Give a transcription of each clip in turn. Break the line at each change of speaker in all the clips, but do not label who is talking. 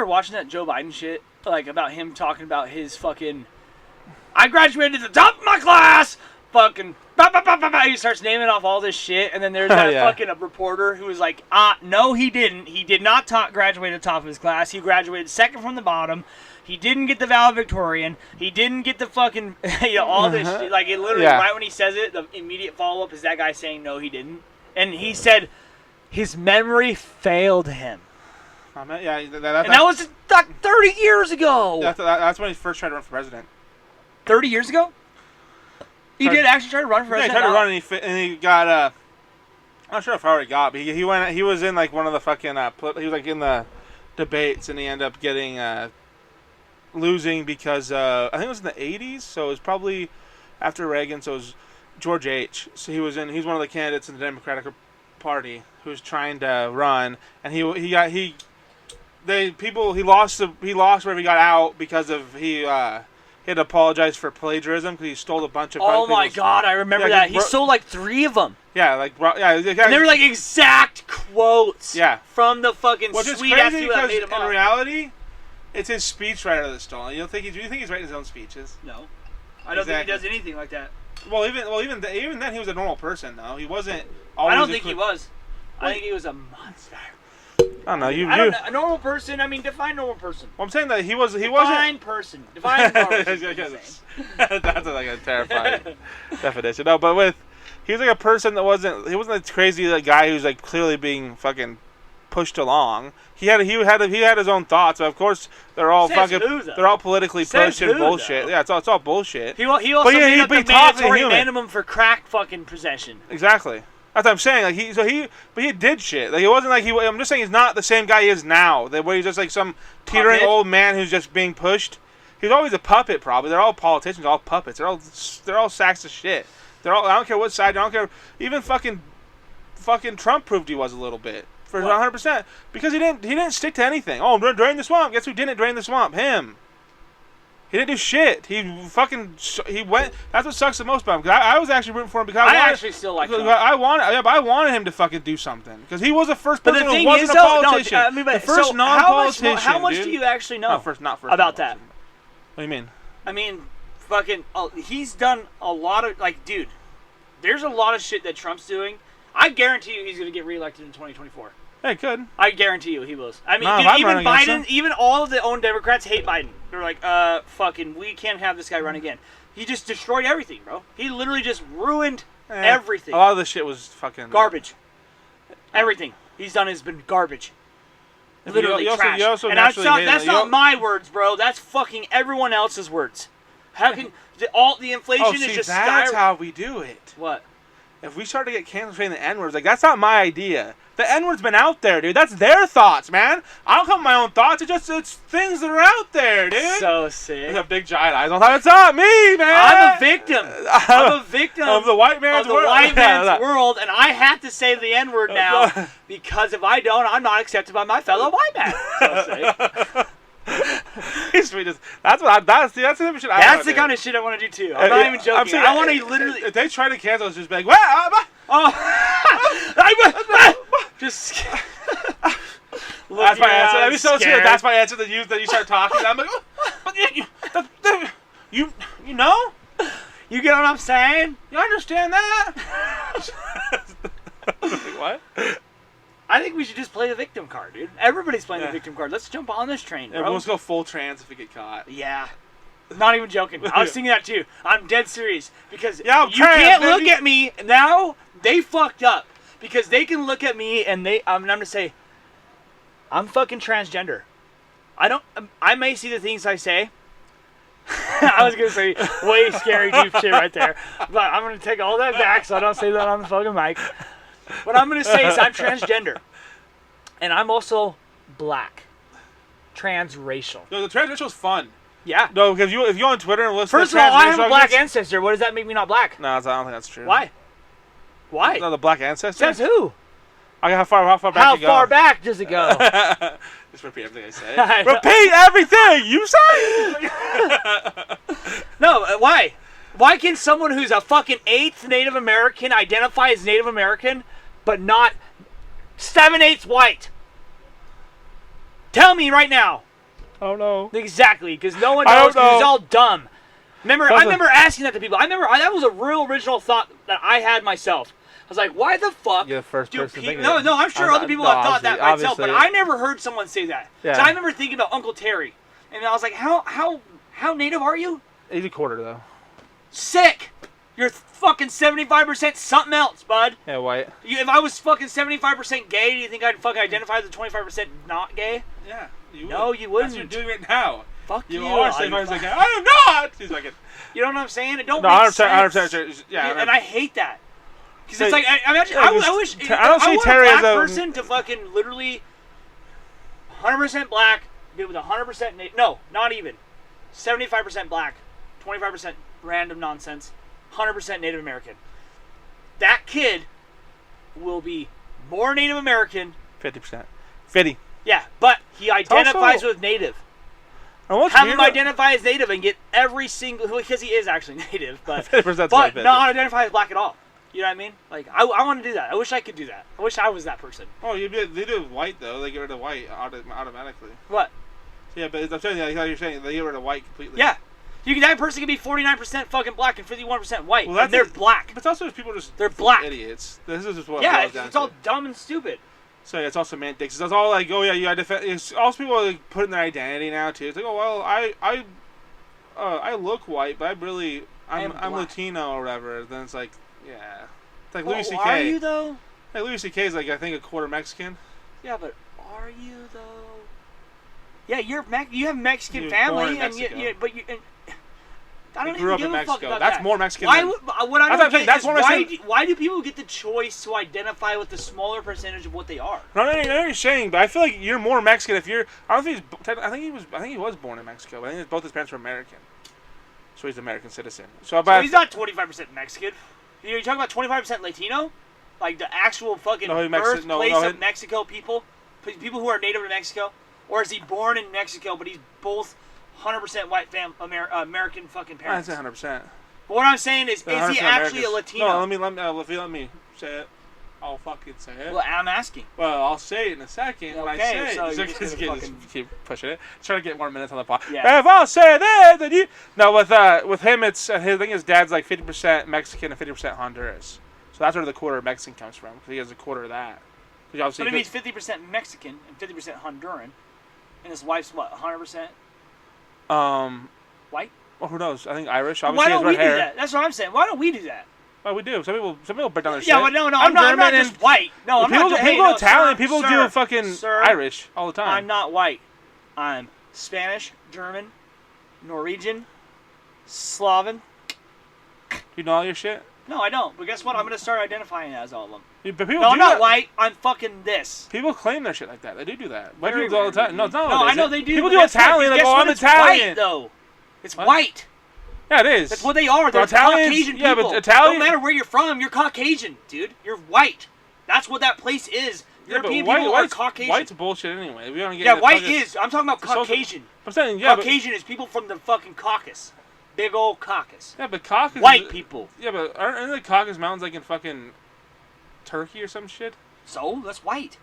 started watching that Joe Biden shit, like about him talking about his fucking, I graduated at the top of my class, fucking, he starts naming off all this shit, and then there's that fucking a reporter who was like, no he didn't. He did not graduate at the top of his class. He graduated second from the bottom. He didn't get the valedictorian. He didn't get the fucking, all this shit. Like, it literally, right when he says it, the immediate follow-up is that guy saying, no, he didn't. And he said his memory failed him.
And
that was like 30 years ago.
That's when he first tried to run for president.
30 years ago? He did actually try to run for president?
Yeah, he tried to run and he got, I'm not sure if I already got, but he was in like one of the fucking, he was like in the debates, and he ended up getting, losing because, I think it was in the 80s, so it was probably after Reagan, so it was George H. So he's one of the candidates in the Democratic Party who was trying to run, and he lost wherever he got out because of he had to apologize for plagiarism because he stole a bunch of.
Oh my God, I remember that. He stole like 3 of them.
Yeah, and
they were like exact quotes.
Yeah.
From the fucking sweet ass dude that made him up.
In reality, it's his speechwriter that's stolen. Do you think he's writing his own speeches?
No, I don't think he does anything like that.
Well, even then, he was a normal person though. He wasn't. Always
I don't think he was. I think he was a monster.
I don't know.
A normal person. I mean, define normal person.
Well, I'm saying that he wasn't.
Define person. Define normal person.
That's like a terrifying definition. No, but he was like a person that wasn't. He wasn't a crazy guy who's like clearly being fucking pushed along. He had his own thoughts. But of course, they're all they're all politically pushed and bullshit. Though? Yeah, it's all bullshit.
He also made up the mandatory minimum for crack fucking possession.
Exactly. That's what I'm saying. Like but he did shit. Like it wasn't like I'm just saying he's not the same guy he is now. Where he's just like some teetering old man who's just being pushed. He's always a puppet. Probably they're all politicians, all puppets. They're all sacks of shit. I don't care what side. I don't care. Even fucking Trump proved he was a little bit for 100% because he didn't stick to anything. Oh, drain the swamp. Guess who didn't drain the swamp? Him. He didn't do shit. He went. That's what sucks the most about him. Because I was actually rooting for him because
I actually still like him.
I wanted him to fucking do something because he was the first person who wasn't a politician. The first non-politician.
How much do you actually know about that?
What do you mean?
I mean, fucking. He's done a lot of dude. There's a lot of shit that Trump's doing. I guarantee you, he's gonna get reelected in 2024.
Hey, good.
I guarantee you he will. I mean, dude, even Biden, even all of the own Democrats hate Biden. They're like, fucking, we can't have this guy run again. He just destroyed everything, bro. He literally just ruined everything.
A lot of this shit was fucking
garbage. Everything he's done has been garbage. Literally trash. And that's not my words, bro. That's fucking everyone else's words. How can the inflation is just
that's how we do it.
What?
If we start to get canceled saying the N-words, that's not my idea. The N-word's been out there, dude. That's their thoughts, man. I don't come with my own thoughts. It's things that are out there, dude.
So sick.
With a big giant eyes on top. It's not me, man.
I'm a victim. I'm a victim
of the white man's
world, and I have to say the N-word now because if I don't, I'm not accepted by my fellow white man. So sick.
That's the
kind of shit I want to do too. I'm not even joking. Saying, I want to literally.
If they try to cancel, it's just be like,
just.
That's my answer. That'd be so scared. That's my answer. That you start talking. I'm like, you know,
you get what I'm saying?
You understand that? What?
I think we should just play the victim card, dude. Everybody's playing the victim card. Let's jump on this train, bro.
Let's go full trans if we get caught.
Yeah. Not even joking. I was thinking that too. I'm dead serious. Because you
can't
look at me now. They fucked up. Because they can look at me and I'm going to say, I'm fucking transgender. I may see the things I say. I was going to say way scary deep shit right there. But I'm going to take all that back so I don't say that on the fucking mic. What I'm going to say is I'm transgender. And I'm also black. Transracial.
No, the transracial is fun.
Yeah.
No, because if you're on Twitter and listen
First of all, I have a black ancestor. What does that make me not black?
No, I don't think that's true.
Why? Why?
No, the black ancestor?
Says who?
How far back
How far back does it go?
Just repeat everything I say. Repeat everything you say!
No, why? Why can someone who's a fucking 8th Native American identify as Native American, but not 7/8 white? Tell me right now.
I don't know.
Exactly, because no one knows. Because it's all dumb. I remember asking that to people. That was a real original thought that I had myself. I was like, why the fuck?
You're the first person thinking
No, I'm sure other people have thought that myself, but I never heard someone say that.
Yeah.
So I remember thinking about Uncle Terry, and I was like, how native are you?
He's a quarter though.
Sick. You're fucking 75% something else, bud.
Yeah, white.
If I was fucking 75% gay, do you think I'd fucking identify as a 25% not gay?
Yeah. You
no, you wouldn't.
That's what you're doing right now.
Fuck you.
You are 75% gay. I am not. He's like,
you know what I'm saying? It don't make sense.
100%. Yeah.
And I hate that. Because it's like, I wish
I don't see Terry as a
person to fucking literally 100% black, dude with 100% no, not even 75% black, 25% random nonsense, 100% Native American. That kid will be more Native American.
50%. 50.
Yeah, but he identifies with Native. Have him identify as Native and get every single, because he is actually Native, but not identify as black at all. You know what I mean? Like, I want to do that. I wish I could do that. I wish I was that person.
Oh, they do white, though. They get rid of white automatically.
What?
Yeah, but I'm telling you, like how you're saying, they get rid of white completely.
Yeah. That person can be 49% fucking black and 51% white. Well, and they're black.
But it's also just people
they're black.
Idiots. This is just what
it's all dumb and stupid.
So yeah, it's all semantics. It's all like, oh yeah, you identify. It's also people like putting their identity now too. It's like, oh well, I look white, but I'm Latino or whatever. Then it's like, yeah, it's like Louis C.K.
Are you though?
Like Louis C.K. is like I think a quarter Mexican.
Yeah, but are you though? Yeah, you have Mexican family, and I don't even give a fuck about
that's
that.
more Mexican.
Why do people get the choice to identify with the smaller percentage of what they are?
No, you're saying, but I feel like you're more Mexican if you're. I don't think I think he was born in Mexico, but I think both his parents were American, so he's an American citizen. So
he's not 25% Mexican. You're talking about 25% Latino, like the actual fucking birthplace of Mexico people who are native to Mexico, or is he born in Mexico but he's both 100% white American fucking parents?
That's 100%.
But what I'm saying is he actually a Latino?
No, let me say it. I'll fucking say it.
Well, I'm asking.
Well, I'll say it in a second. When I say
so
it,
just
keep pushing it. Trying to get more minutes on the pod.
Yeah.
If I'll say that, then you. No, with him, it's I think his dad's like 50% Mexican and 50% Honduras. So that's where the quarter Mexican comes from. Because he has a quarter of that.
But it means 50% Mexican and 50% Honduran, and his wife's what, 100%? White?
Well, who knows? I think Irish.
Obviously, why don't we do that? That's what I'm saying. Why don't we do that?
Well, we do. Some people break down their shit.
Yeah, but no, I'm not just white. No, I'm not.
People Italian. People do fucking Irish all the time.
I'm not white. I'm Spanish, German, Norwegian, Slavic.
You know all your shit?
No, I don't. But guess what? I'm gonna start identifying as all of them.
But people
I'm not white. I'm fucking this.
People claim their shit like that. They do that. White people do all the time. No,
I know they do.
People do Italian. Like, oh, I'm Italian.
White, though. It's white.
Yeah, it is.
That's what they are. They're Caucasian people.
Yeah, but Italian.
No matter where you're from, you're Caucasian, dude. You're white. That's what that place is. European people are Caucasian.
White's bullshit anyway. We don't get.
Yeah, white is. I'm talking about Caucasian.
I'm saying, yeah.
Caucasian is people from the fucking Caucasus. Big old Caucasus.
Yeah, but Caucasus.
White people.
Yeah, but aren't the Caucasus Mountains like in fucking Turkey or some shit?
So that's white.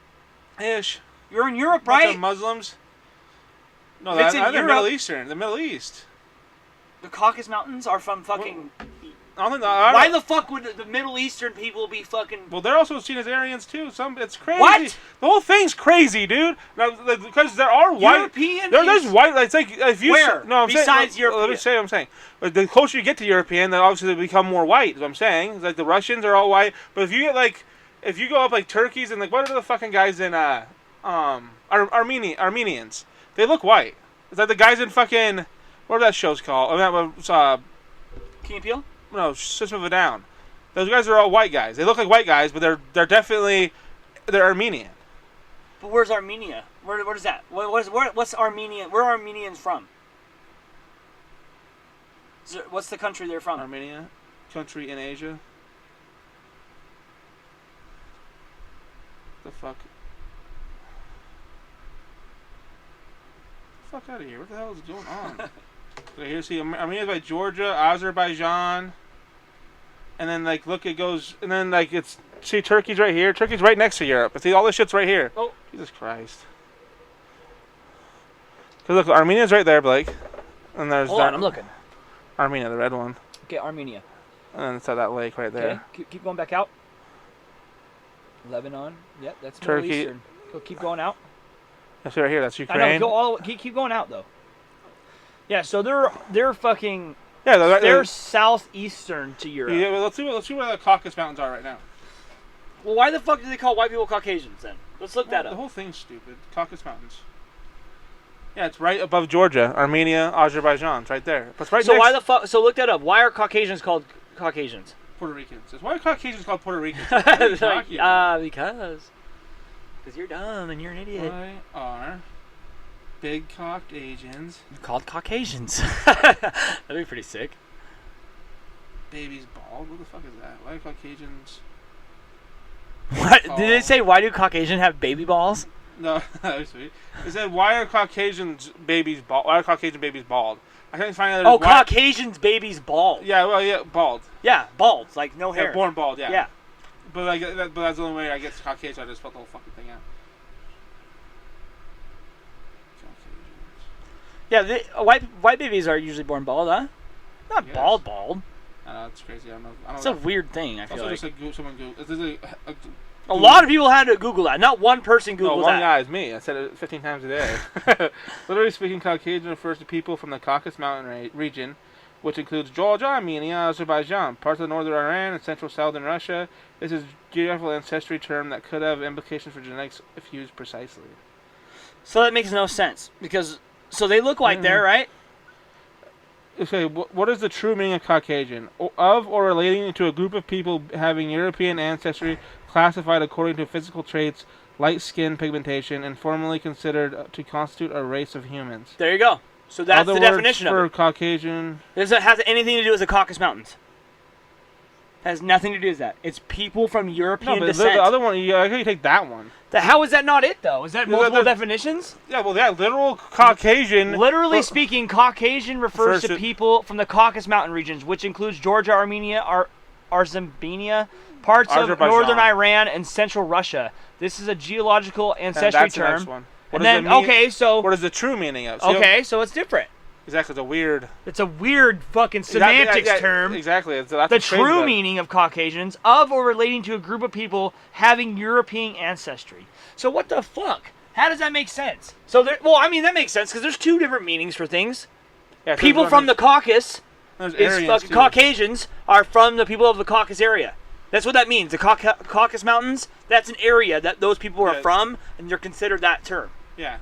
Ish.
You're in Europe, right?
Muslims. No, they're Middle Eastern. The Middle East.
The Caucasus Mountains are from fucking.
Why
the fuck would the Middle Eastern people be fucking?
Well, they're also seen as Aryans too. It's crazy.
What?
The whole thing's crazy, dude. Because there are white.
European.
There's white. It's like if you.
Where?
No, I'm
besides
saying,
European.
Let me say what I'm saying. The closer you get to European, then obviously they become more white. Is what I'm saying. It's like the Russians are all white, but if you get like, if you go up like Turkeys and like what are the fucking guys in Armenians? They look white. It's like the guys in fucking. What are that show's called?
Key and Peele?
No, System of a Down. Those guys are all white guys. They look like white guys, but they're definitely Armenian.
But where's Armenia? What is that? What's Armenian? Where are Armenians from? What's the country they're from?
Armenia, country in Asia. The fuck? Fuck out of here! What the hell is going on? Okay, here, see, Armenia's by Georgia, Azerbaijan, and then like look, it goes, and then like it's see Turkey's right here. Turkey's right next to Europe. See, all this shit's right here.
Oh,
Jesus Christ! Cause look, Armenia's right there, Blake. And there's
Hold on, I'm looking.
Armenia, the red one.
Okay, Armenia.
And then it's at that lake right there.
Okay, keep going back out. Lebanon. Yep, that's
Turkey.
Middle Eastern. Go keep going out.
That's right here. That's Ukraine.
I know. Go all. Keep going out though. Yeah, so they're fucking.
Yeah,
they're southeastern to Europe.
Yeah, well, let's see where the Caucasus Mountains are right now.
Well, why the fuck do they call white people Caucasians then? Let's look that up.
The whole thing's stupid. Caucasus Mountains. Yeah, it's right above Georgia, Armenia, Azerbaijan. It's right there. But it's right
so
next.
why the fuck? So look that up. Why are Caucasians called Caucasians?
Puerto Ricans. Why are Caucasians called Puerto Ricans?
Because you're dumb and you're an idiot.
Why are big cocked Asians
called Caucasians? That'd be pretty sick.
Babies bald? What the fuck is that? Why are Caucasians?
What did they say? Why do Caucasians have baby balls?
No, that was sweet. It said, "Why are Caucasians babies bald? Why are Caucasian babies bald?" I couldn't find out.
Oh, Caucasians babies bald.
Yeah, well, yeah, bald.
Yeah, bald, like no hair.
Yeah, born bald. Yeah.
Yeah.
But but that's the only way I get to Caucasian. I just spelled the whole fucking thing out. Caucasians.
Yeah, white babies are usually born bald, huh? Not bald.
I know, it's crazy. I don't know.
It's a weird thing. I feel
also
like.
just like someone Google.
A lot of people had to Google that. Not one person Googled that.
No, one guy is me. I said it 15 times a day. Literally speaking, Caucasian refers to people from the Caucasus Mountain region, which includes Georgia, Armenia, Azerbaijan, parts of northern Iran, and central southern Russia. This is a geographical ancestry term that could have implications for genetics if used precisely.
So that makes no sense because they look white there, right?
Okay, what is the true meaning of Caucasian? Of or relating to a group of people having European ancestry classified according to physical traits, light skin pigmentation, and formerly considered to constitute a race of humans.
There you go. So that's the definition of it.
For Caucasian...
Does it have anything to do with the Caucasus Mountains? Has nothing to do with that. It's people from European descent.
The other one, I think you take that one.
How is that not it, though? Is that multiple definitions?
Yeah, well, literal Caucasian...
Literally speaking, Caucasian refers to people from the Caucasus Mountain regions, which includes Georgia, Armenia, Azerbaijan, parts of northern Iran, and central Russia. This is a geological ancestry term.
The next one.
What
is the true meaning of?
So it's different.
Exactly, it's
a weird fucking semantics term.
Exactly.
The true meaning of Caucasians, of or relating to a group of people having European ancestry. So what the fuck? How does that make sense? That makes sense because there's two different meanings for things. Yeah, people from the Caucasus Caucasians are from the people of the Caucasus area. That's what that means. The Caucasus Mountains, that's an area that those people are from, and they're considered that term.
Yeah.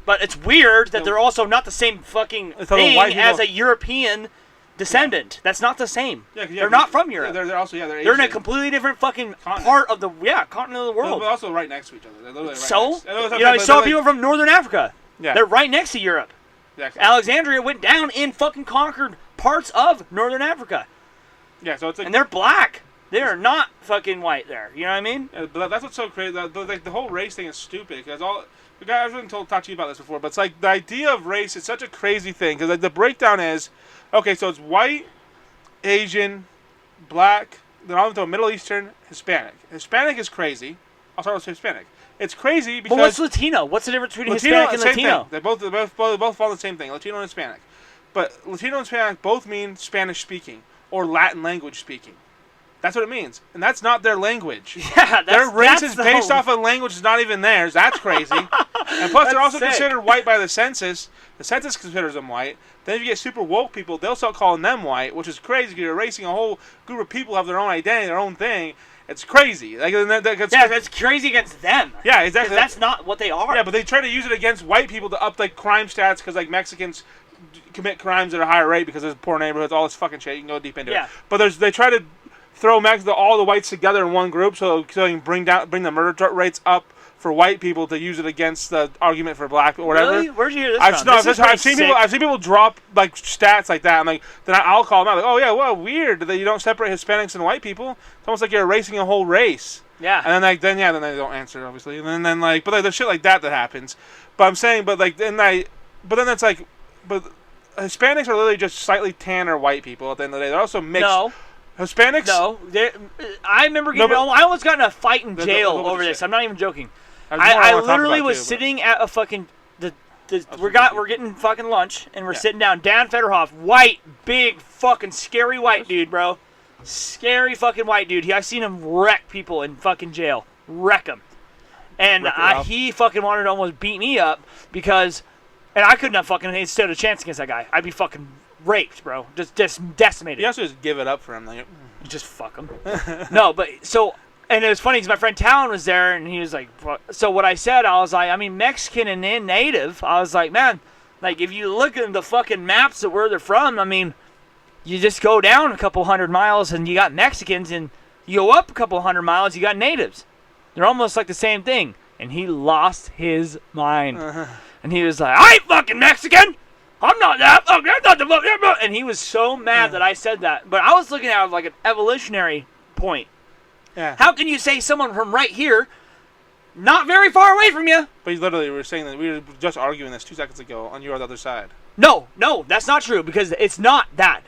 But it's weird that they're also not the same fucking thing as a European descendant. That's not the same. They're not from Europe.
They're also they're Asian.
They're in a completely different fucking part of the continent of the world.
They're also right next to each other. They're literally
I saw people from Northern Africa.
Yeah.
They're right next to Europe.
Exactly.
Alexandria went down and fucking conquered parts of Northern Africa.
Yeah, so it's like,
and they're black. They're not fucking white there. You know what I mean?
Yeah, but that's what's so crazy. The whole race thing is stupid because the guy I've been talked to you about this before, but it's like the idea of race is such a crazy thing because like the breakdown is, okay, so it's white, Asian, black, then I'll throw Middle Eastern, Hispanic. Hispanic is crazy. I'll start with Hispanic. It's crazy because...
But what's Latino? What's the difference between Hispanic and Latino?
Thing. They both follow the same thing, Latino and Hispanic. But Latino and Hispanic both mean Spanish speaking or Latin language speaking. That's what it means. And that's not their language.
Yeah,
their race is based off a language that's not even theirs. That's crazy. And plus, they're also considered white by the census. The census considers them white. Then if you get super woke people, they'll start calling them white, which is crazy. You're erasing a whole group of people who have their own identity, their own thing. It's crazy.
That's crazy against them.
Yeah, exactly.
That's not what they are.
Yeah, but they try to use it against white people to up crime stats because Mexicans commit crimes at a higher rate because there's poor neighborhoods, all this fucking shit. You can go deep into it. But they try to throw all the whites together in one group so you can bring the murder rates up for white people to use it against the argument for black or whatever.
Really? Where'd you hear this from?
I've seen people drop stats like that. I'm like, then I'll call them out. Like, oh yeah, well, weird that you don't separate Hispanics and white people. It's almost like you're erasing a whole race.
Yeah.
And then then they don't answer obviously. And then but there's shit like that happens. But I'm saying, but Hispanics are literally just slightly tanner white people at the end of the day. They're also mixed.
No.
Hispanics?
No. I remember I almost got in a fight in jail over this. I'm not even joking. I literally was sitting at a fucking we're getting fucking lunch, and we're sitting down. Dan Federhoff, white, big, fucking scary white dude, bro. Scary fucking white dude. I seen him wreck people in fucking jail. Wreck them. And he fucking wanted to almost beat me up because, and I couldn't have fucking stood a chance against that guy. I'd be fucking raped, bro. Just decimated.
You also just give it up for him, like.
Just fuck him. No, but so. And it was funny because my friend Talon was there, and he was like, so what I said, I was like, I mean, Mexican and native, I was like, man, like, if you look at the fucking maps of where they're from, I mean, you just go down a couple 100 miles, and you got Mexicans, and you go up a couple 100 miles, you got natives. They're almost like the same thing. And he lost his mind. And he was like, I ain't fucking Mexican! I'm not that fucking, I'm not the fucking, and he was so mad that I said that. But I was looking at it like an evolutionary point.
Yeah.
How can you say someone from right here, not very far away from you?
But you literally were saying that we were just arguing this 2 seconds ago on your other side.
No, that's not true because it's not that.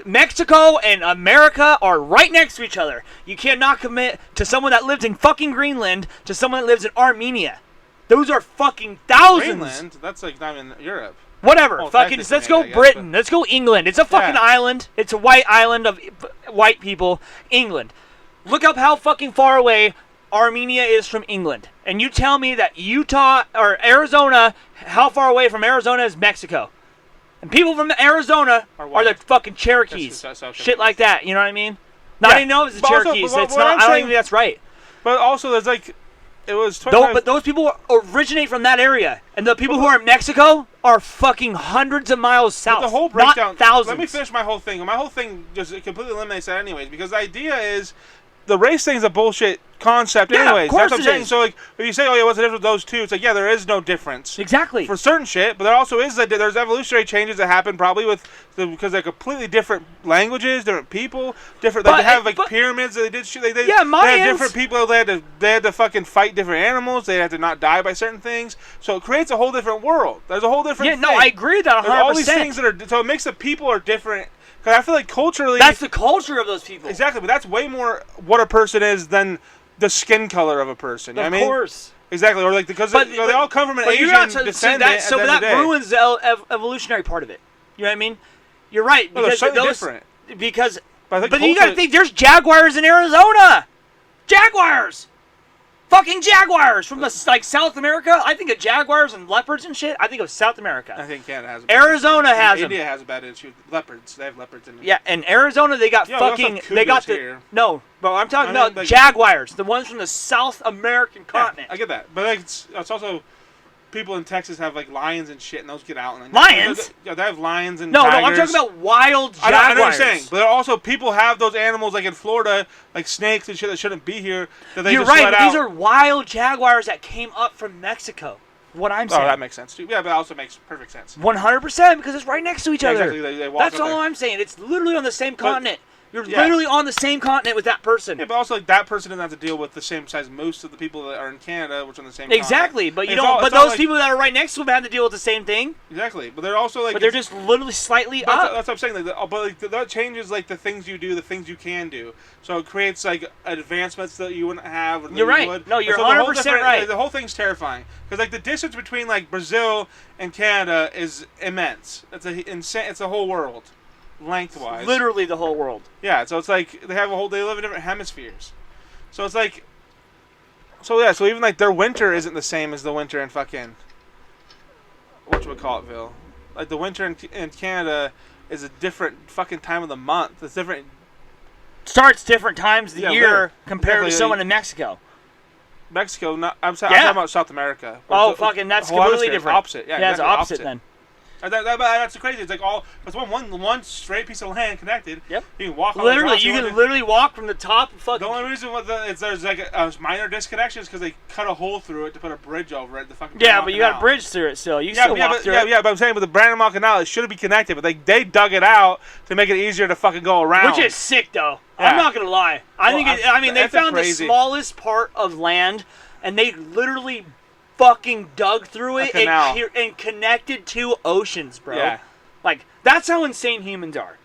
Mexico and America are right next to each other. You cannot commit to someone that lives in fucking Greenland to someone that lives in Armenia. Those are fucking thousands.
Greenland? That's like not in Europe.
Whatever. Fucking, let's go Britain. Let's go England. It's a fucking island. It's a white island of white people. England. Look up how fucking far away Armenia is from England. And you tell me that Utah or Arizona, how far away from Arizona is Mexico? And people from Arizona are the fucking Cherokees. Shit like that. You know what I mean? Not even know it's the Cherokees. It's not. I don't even think that's right.
But also, there's like, it was.
But those people originate from that area, and the people who are in Mexico are fucking hundreds of miles south.
But the whole breakdown.
Not thousands.
Let me finish my whole thing. My whole thing just completely eliminates that, anyways, because the idea is. The race thing's a bullshit concept anyways.
Of course
That's what I'm saying. So, like, if you say, oh, yeah, what's the difference with those two? It's like, yeah, there is no difference.
Exactly.
For certain shit, but there also is, there's evolutionary changes that happen probably because they're completely different languages, different people, different, they have, like, pyramids, they did shit, they had different people, they had to fucking fight different animals, they had to not die by certain things, so it creates a whole different world. There's a whole different thing.
Yeah, no, I agree with that 100%.
There's all these things so it makes the people are different. Because I feel like culturally...
That's the culture of those people.
Exactly, but that's way more what a person is than the skin color of a person. You know what I mean?
Of course.
Exactly, or like because they all come from an Asian descendant.
So that ruins the evolutionary part of it. You know what I mean? You're right.
Because they're slightly different.
Because, but you got to think, there's jaguars in Arizona. Jaguars. Fucking jaguars from South America. I think of jaguars and leopards and shit. I think of South America.
I think Canada has.
Arizona has them.
India has a bad issue with leopards. They have leopards in.
Yeah, and Arizona they got fucking. They got the here. No, but I'm talking about jaguars, the ones from the South American continent.
I get that, but like, it's also people in Texas have like lions and shit, and those get out. And
lions?
Yeah, they have lions and
no,
tigers.
No, I'm talking about wild jaguars.
I know what you're saying, but also people have those animals like in Florida, like snakes and shit that shouldn't be here. That they
You're
just
right,
let
but
out.
These are wild jaguars that came up from Mexico. What I'm saying.
Oh, that makes sense too. Yeah, but that also makes perfect sense.
100% because it's right next to each other.
Exactly. They walk
That's all I'm saying. It's literally on the same continent. You're
Yeah.
literally on the same continent with that person.
Yeah, but also like that person doesn't have to deal with the same size most of the people that are in Canada, which are on the same.
Exactly,
continent.
but you don't. But those people that are right next to them have to deal with the same thing.
Exactly, but they're also like.
But they're just literally slightly up.
That's what I'm saying. Like, but like that changes like the things you do, the things you can do. So it creates like advancements that you wouldn't have. Or
You're right.
Would.
No, you're
so
100% right.
Like, the whole thing's terrifying because like the distance between like Brazil and Canada is immense. It's insane. It's a whole world. Lengthwise,
literally the whole world.
Yeah, so it's like they live in different hemispheres. So it's like, so even like their winter isn't the same as the winter in fucking whatchamacallittville. Like the winter in Canada is a different fucking time of the month. It's different.
Starts different times of the year compared to someone in Mexico.
Mexico, I'm talking about South America.
Oh, fucking, that's completely different.
Opposite, yeah,
it's opposite then.
That's crazy. It's like it's one straight piece of land connected.
Yep.
You can walk.
Literally, you can literally walk from the top.
The only reason there's like a minor disconnection is because they cut a hole through it to put a bridge over it. The fucking
but you got a bridge through it still. You still walk through it.
Yeah, but I'm saying with the Brandon Canal, it should be connected, but they dug it out to make it easier to fucking go around.
Which is sick, though. Yeah. I'm not gonna lie. I mean, they found the smallest part of land, and they literally fucking dug through it and connected two oceans, bro. Yeah. Like, that's how insane humans are.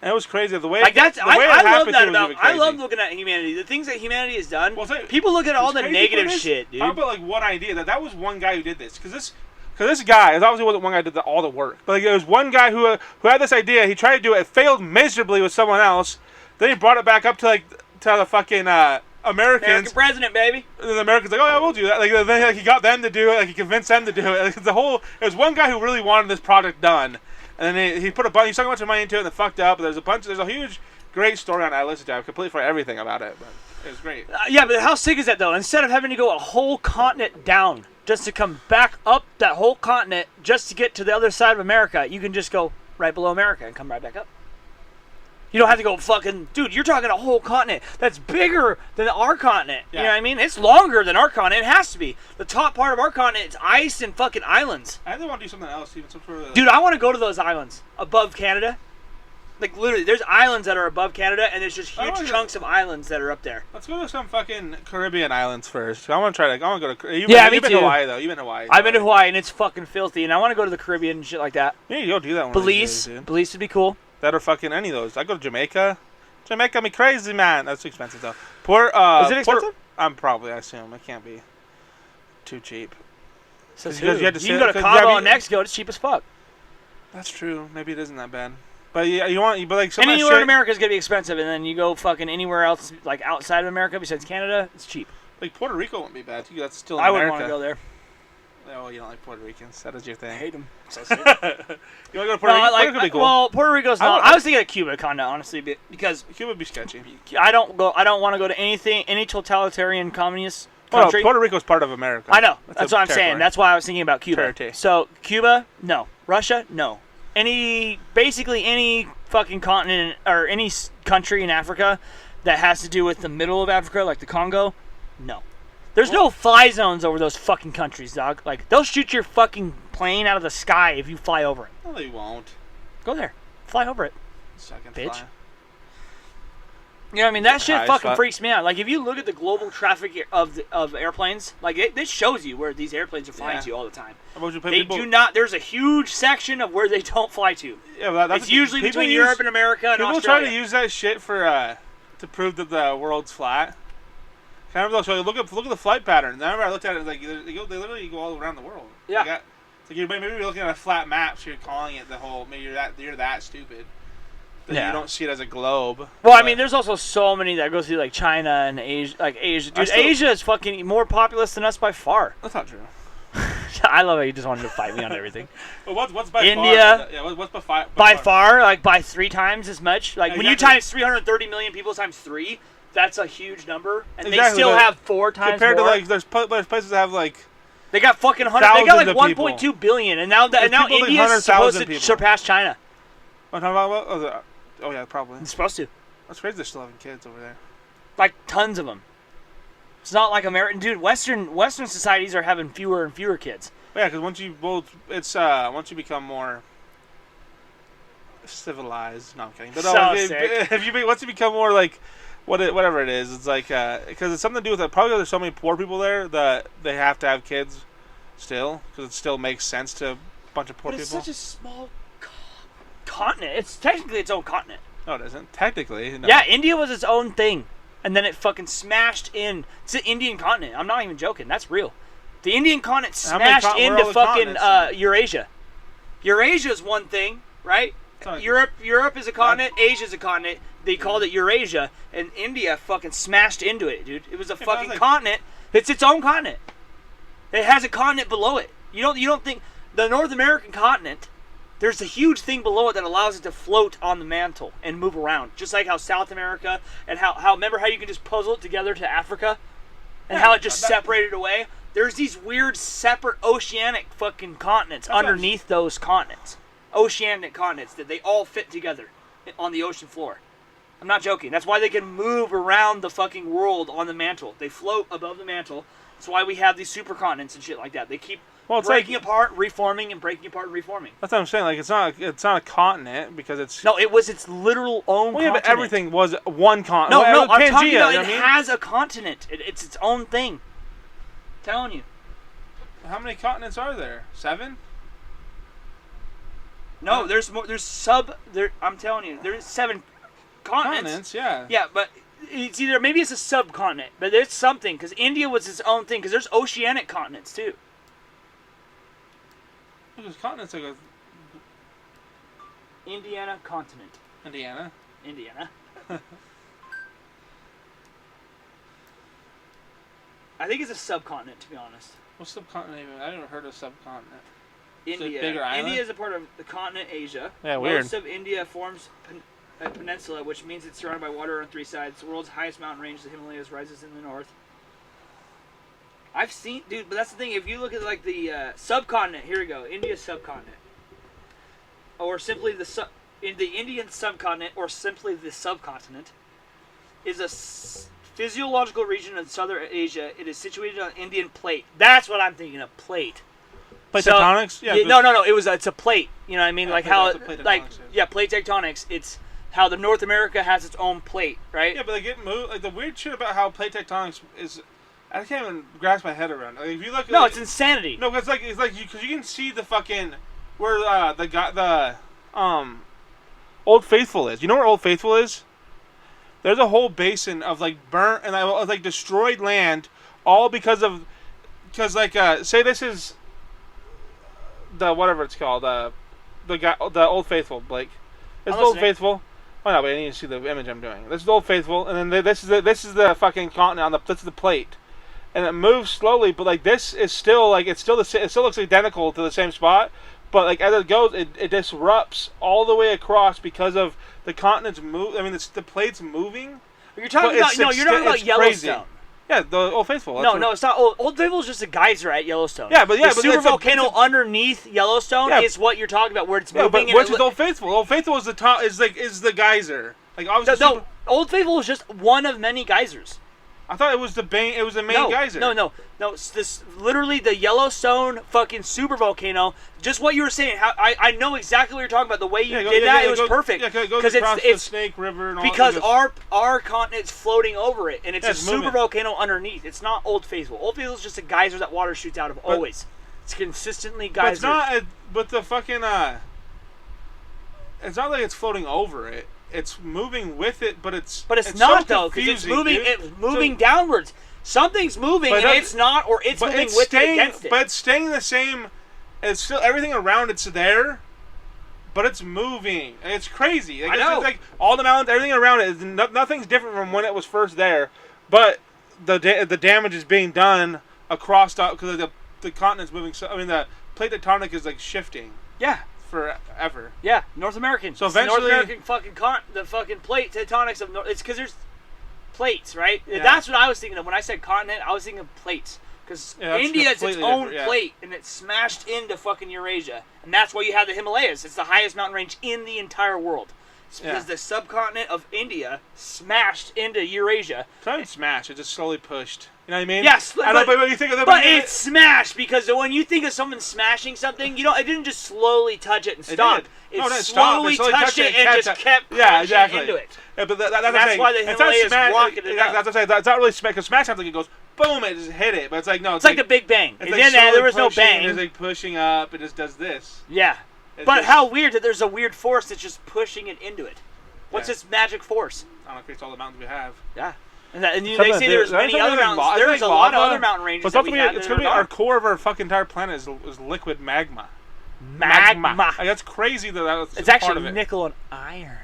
And it was crazy the way.
Like that's I love that about. I love looking at humanity. The things that humanity has done. Well, people look at all the negative shit, dude.
How about like one idea that was one guy who did this? Because Because this guy, it obviously wasn't one guy who did all the work. But like, there was one guy who had this idea. He tried to do it. It failed miserably with someone else. Then he brought it back up to the fucking Americans.
American president, baby.
And then the Americans like, oh yeah, we'll do that. Like then he got them to do it. Like he convinced them to do it. Like, it was one guy who really wanted this project done, and then he put he sunk a bunch of money into it and it fucked up. There's a huge, great story on it. I listened to. I completely forgot everything about it, but it was great.
Yeah, but how sick is that though? Instead of having to go a whole continent down just to come back up that whole continent just to get to the other side of America, you can just go right below America and come right back up. You don't have to go fucking... Dude, you're talking a whole continent that's bigger than our continent. Yeah. You know what I mean? It's longer than our continent. It has to be. The top part of our continent is ice and fucking islands.
I really want to do something else, even some sort of...
Dude, I want to go to those islands above Canada. Like, literally, there's islands that are above Canada, and there's just huge chunks of islands that are up there.
Let's go to some fucking Caribbean islands first. I want to go to...
You've
been to Hawaii, though. You've been to Hawaii.
I've been to Hawaii, and it's fucking filthy, and I want to go to the Caribbean and shit like that.
Yeah, you go do that one.
Belize would be cool.
That or fucking any of those. I go to Jamaica. Jamaica me crazy, man. That's too expensive, though.
Is it expensive?
I assume. It can't be too cheap.
So you can go to Cabo, Mexico. It's cheap as fuck.
That's true. Maybe it isn't that bad. But yeah, but like some
anywhere in America is gonna be expensive, and then you go fucking anywhere else, like outside of America besides Canada, it's cheap.
Like Puerto Rico wouldn't be bad too. That's still.
I wouldn't want to go there.
Oh, you don't like Puerto Ricans? That is your thing.
I hate them. So
you want to go to Puerto Rico? Puerto Rico would be cool.
Well, Puerto Rico's not. I was thinking of Cuba, kinda, honestly, because
Cuba would be sketchy.
I don't want to go to any totalitarian communist country.
Puerto Rico's part of America.
I know. That's what I'm saying. That's why I was thinking about Cuba.
Territory.
So Cuba, no. Russia, no. Basically any fucking continent or any country in Africa that has to do with the middle of Africa, like the Congo, no. There's no fly zones over those fucking countries, dog. Like, they'll shoot your fucking plane out of the sky if you fly over it.
No, they won't.
Go there. Fly over it.
Second
bitch.
Fly.
You know what I mean? That shit fucking freaks me out. Like, if you look at the global traffic of airplanes, like, this shows you where these airplanes are flying to all the time. Do not... There's a huge section of where they don't fly to. Yeah, well, it's usually between Europe and America and Australia.
People try to use that shit for, to prove that the world's flat. I remember they'll show you, look at the flight pattern. I remember I looked at it, like, they literally go all around the world.
Yeah.
Like maybe you're looking at a flat map, so you're calling it the whole, maybe you're that stupid. That you don't see it as a globe.
Well, I mean, there's also so many that go through, like, China and Asia. Like, Asia. Dude, Asia is fucking more populous than us by far.
That's not true.
I love how you just wanted to fight me on everything.
Well, what's by
India,
far? Yeah, what's by
far? Like, by 3 times as much. Like, when you times 330 million people times 3... That's a huge number, and they still have 4 times
compared
more.
To like there's places that have like
they got fucking 100. They got like 1.2 billion, and now India is supposed to surpass China.
I'm talking about oh yeah, probably.
It's supposed to.
That's crazy. They're still having kids over there.
Like tons of them. It's not like American, dude. Western societies are having fewer and fewer kids.
Well, yeah, because once you become more civilized. No, I'm kidding. But once you become more like. Whatever it is, it's like because it's something to do with it. Probably there's so many poor people there that they have to have kids still because it still makes sense to a bunch of poor people.
It's such a small continent. It's technically its own continent.
No, it isn't. Technically, no.
Yeah, India was its own thing, and then it fucking smashed in. It's the Indian continent. I'm not even joking. That's real. The Indian continent smashed into fucking Eurasia. Eurasia is one thing, right? Europe is a continent. Asia's a continent. They called it Eurasia, and India fucking smashed into it, dude. It was a fucking continent. It's its own continent. It has a continent below it. You don't think the North American continent? There's a huge thing below it that allows it to float on the mantle and move around, just like how South America and how remember how you can just puzzle it together to Africa, and how it just separated away. There's these weird separate oceanic fucking continents underneath those continents, oceanic continents that they all fit together on the ocean floor. I'm not joking. That's why they can move around the fucking world on the mantle. They float above the mantle. That's why we have these supercontinents and shit like that. They keep breaking apart, reforming, and breaking apart and reforming.
That's what I'm saying. Like it's not a continent because it's
it was its literal own continent.
Yeah, but everything was one continent.
No, I'm talking about it has a continent. It's its own thing. I'm telling you.
How many continents are there? 7?
No, there's more. I'm telling you, there's 7 continents.
Yeah.
Yeah, but it's maybe it's a subcontinent, but there's something because India was its own thing because there's oceanic continents too.
Because continent's like a...
Indiana continent.
Indiana.
I think it's a subcontinent, to be honest.
What's subcontinent even? I've never heard of subcontinent.
India.
Bigger island?
India is a part of the continent Asia.
Yeah, weird.
Most of India forms a peninsula, which means it's surrounded by water on three sides. The world's highest mountain range, the Himalayas, rises in the north. I've seen, dude, but that's the thing. If you look at like the subcontinent, here we go, India's subcontinent, or simply the Indian subcontinent, or simply the subcontinent, is a physiological region of southern Asia. It is situated on Indian plate. That's what I'm thinking of, plate.
Plate tectonics? Yeah.
No. It's a plate. You know what I mean?
Yeah,
like how,
plate
tectonics. It's how the North America has its own plate, right?
Yeah, but like it moved. Like the weird shit about how plate tectonics is, I can't even grasp my head around. Like, if you look,
it's insanity.
No, because because you can see the fucking where the Old Faithful is. You know where Old Faithful is? There's a whole basin of like burnt and like destroyed land, all because say this is the whatever it's called, the Old Faithful, Blake. This is Old Faithful. Oh no, but I need to see the image I'm doing. This is Old Faithful, and then this is the fucking continent. This is the plate, and it moves slowly. But like this is still like it still looks identical to the same spot. But like as it goes, it disrupts all the way across because of the continents move. I mean, the plate's moving.
You're talking about you're talking about Yellowstone.
Crazy. Yeah, the Old Faithful.
No, it's not. Old Faithful is just a geyser at Yellowstone.
Yeah, but
the super volcano underneath Yellowstone is what you're talking about, where it's moving.
But which is Old Faithful? Old Faithful is the top. Is the geyser. Like obviously.
Old Faithful is just one of many geysers.
I thought it was the main geyser.
No. This literally the Yellowstone fucking super volcano. Just what you were saying. How I know exactly what you're talking about. The way you did that, it was perfect.
Yeah, it goes across the Snake River and all.
Because our continent's floating over it, and it's a super volcano underneath. It's not Old Faithful. Old Faithful is just a geyser that water shoots out of. Always, it's consistently geyser.
But it's not. But the fucking it's not like it's floating over it. It's moving with it, but it's
not though, because it's moving downwards. Something's moving and it's not, or it's moving with it against it.
But it's staying the same. It's still everything around it's there, but it's moving. And it's crazy. Like,
I know.
It's like all the mountains, everything around it. Nothing's different from when it was first there, but the damage is being done across because the continent's moving. So I mean, the plate tectonic is like shifting.
Yeah.
Forever.
Yeah, North American.
So eventually,
North American the fucking plate tectonics of it's because there's plates, right?
Yeah.
That's what I was thinking of when I said continent. I was thinking of plates because India is its own plate and it's smashed into fucking Eurasia, and that's why you have the Himalayas. It's the highest mountain range in the entire world. It's because the subcontinent of India smashed into Eurasia.
It's not even smashed. It just slowly pushed. You know what I mean?
Yes,
but when you think of
it's smashed because when you think of someone smashing something, it didn't just slowly touch it and stop.
It
slowly touched it and just kept crashing into it.
Yeah, but
that's why the Himalayas blocking it up.
That's what I'm saying. It's not really smash. Because smash something, it goes boom, it just hit it. But it's like no.
It's like the Big Bang.
It's like
there was no bang.
It's like pushing up. It just does this.
Yeah, but how weird that there's a weird force that's just pushing it into it. What's this magic force?
I don't know. Creates all the mountains we have.
Yeah. And they say there's many other mountains. There's a lot of other mountain ranges that we have.
It's going to be our core of our fucking entire planet is liquid magma.
Magma.
Like, that's crazy that's
it's actually nickel and iron.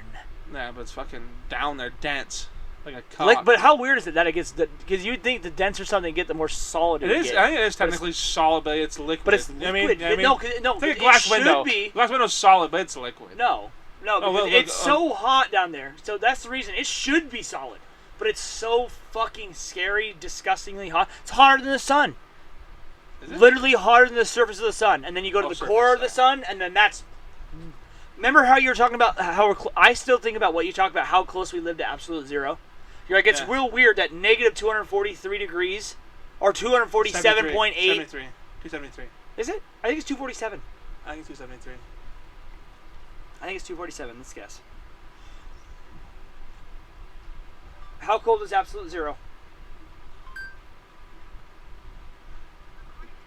Yeah, but it's fucking down there, dense. Like a cock.
But how weird is it that it gets because you'd think the denser something get, the more solid it is.
I think it is technically solid, but it's liquid.
But it's liquid. No,
it's like a glass window. Glass window's solid, but it's liquid.
No, it's so hot down there. So that's the reason it should be solid. But it's so fucking scary, disgustingly hot. It's hotter than the sun.
Is it?
Literally hotter than the surface of the sun. And then you go to the core of the sun, and then that's... Remember how you were talking about how I still think about what you talked about, how close we live to absolute zero? You're like, it's real weird that negative 243 degrees, or 247.8...
273.
Is it? I think it's 247.
I think it's 273.
I think it's 247. Let's guess. How cold is absolute zero?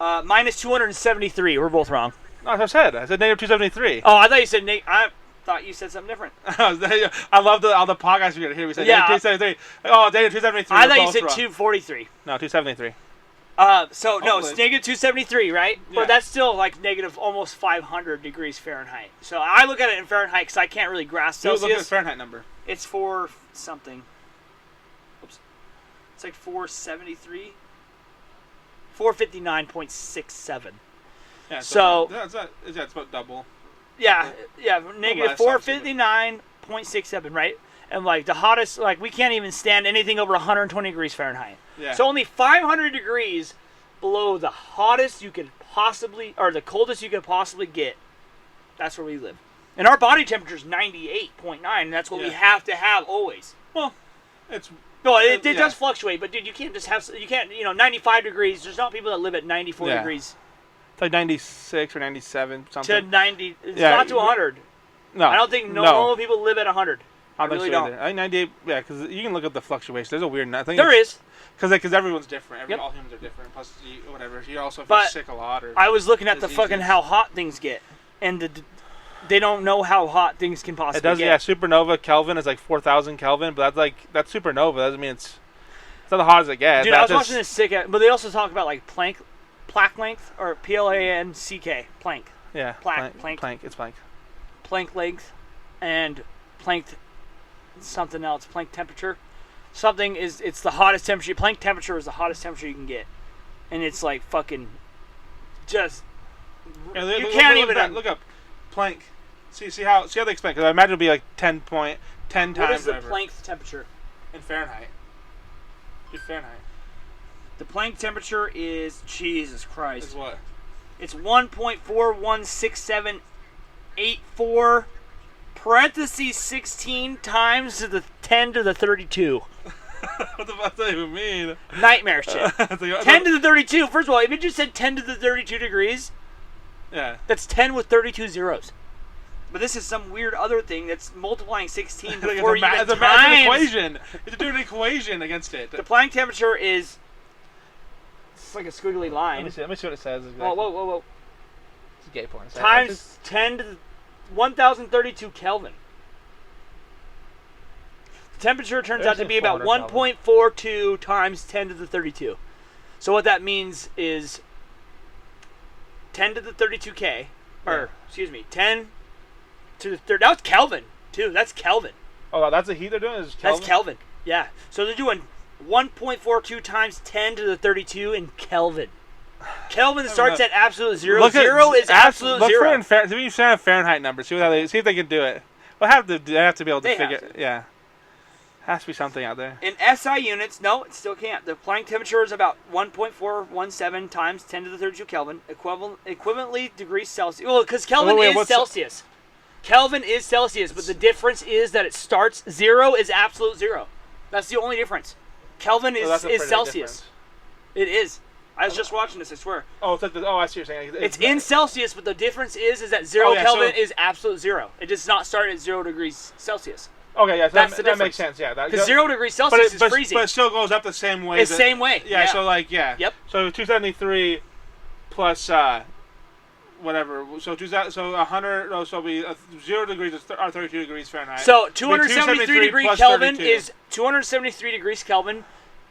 Minus 273. We're both wrong.
No, that's what I said. I said negative 273.
Oh, I thought you said I thought you said something different.
I love all the podcasts we get here. We said negative 273. Oh, negative 273.
I thought you said 243.
No, 273.
So no, it's negative 273, right? Yeah. But that's still like negative almost 500 degrees Fahrenheit. So I look at it in Fahrenheit because I can't really grasp Celsius.
Look at the Fahrenheit number.
It's 4 something. Oops. It's like 473. 459.67.
Yeah.
So
that's about double.
Yeah, negative 459.67, right? And like the hottest, like we can't even stand anything over 120 degrees Fahrenheit.
Yeah.
So only 500 degrees below the hottest you could possibly, or the coldest you could possibly get. That's where we live. And our body temperature is 98.9. And that's what we have to have always.
Well, it
does fluctuate, but dude, you can't just have, 95 degrees. There's not people that live at 94 degrees.
It's like 96 or 97 something.
To 90, it's not to 100.
No.
I don't think normal people live at 100. I really don't.
I think 98, because you can look at the fluctuation. There's a weird thing.
There is.
Because everyone's different. All humans are different. Plus, whatever. You also if you're sick a lot. Or
I was looking at the fucking how hot things get. And they don't know how hot things can possibly get.
Yeah, supernova Kelvin is like 4,000 Kelvin, but that's supernova. That doesn't mean it's not the hottest it gets.
Dude, I was watching this but they also talk about like Planck length, or Planck. Planck.
Yeah.
Planck.
It's Planck.
Planck length and Planck something else. Planck temperature. It's the hottest temperature. Planck temperature is the hottest temperature you can get. And it's like fucking just... you can't even...
Look up Planck. See how they explain. Because I imagine it'll be like 10 times.
What is the Planck temperature?
In Fahrenheit. In Fahrenheit.
The Planck temperature is... Jesus Christ.
Is what?
It's 1.416784... parentheses 16 times to the 10 to the 32.
What the fuck does that even mean?
Nightmare shit. 10 to the 32. First of all, if it just said 10 to the 32 degrees, that's 10 with 32 zeros. But this is some weird other thing that's multiplying 16 before you even times.
It's an equation. You have to do an equation against it.
The Planck temperature is... It's like a squiggly line.
Let me see what it says. Exactly.
Whoa.
It's a gay porn.
Times 10 to the 1,032 Kelvin. The temperature turns out to be about 1.42 times 10 to the 32. So what that means is 10 to the 32K, or excuse me, 10 to the 30. That's Kelvin, too. That's Kelvin.
Oh, that's the heat they're doing? Is Kelvin?
That's Kelvin, yeah. So they're doing 1.42 times 10 to the 32 in Kelvin. Kelvin starts at absolute zero. Zero is absolute zero.
Look for you send a Fahrenheit number. See if they can do it. They have to be able to figure it. Yeah. Has to be something out there.
In SI units, no, it still can't. The Planck temperature is about 1.417 times 10 to the 32 Kelvin, equivalently degrees Celsius. Well, because Kelvin is Celsius. Kelvin is Celsius, but the difference is that it starts zero is absolute zero. That's the only difference. Kelvin is Celsius. Difference. It is. I was just watching this, I swear.
Oh, it's like I see what you're saying.
It's in Celsius, but the difference is that Kelvin is absolute zero. It does not start at 0 degrees Celsius.
Okay, yeah, so that makes sense, yeah.
Because 0 degrees Celsius is freezing.
But it still goes up the same way.
It's the same way.
Yeah, so Yep. So 273 plus whatever. So 100. No, so it'll be 0 degrees or 32 degrees Fahrenheit.
So 273 degrees Kelvin is 273 degrees Kelvin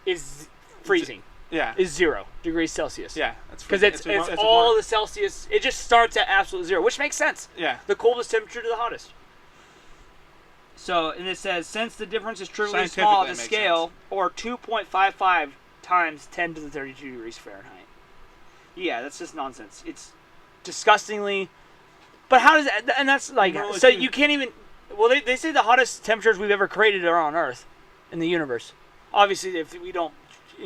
is freezing.
Yeah.
Is 0 degrees Celsius.
Yeah.
Because it's all the Celsius. It just starts at absolute zero, which makes sense.
Yeah.
The coldest temperature to the hottest. So, and it says, since the difference is trivially small at the scale, or 2.55 times 10 to the 32 degrees Fahrenheit. Yeah, that's just nonsense. It's disgustingly... But how does that... And that's like... So you can't even... Well, they say the hottest temperatures we've ever created are on Earth, in the universe. Obviously, if we don't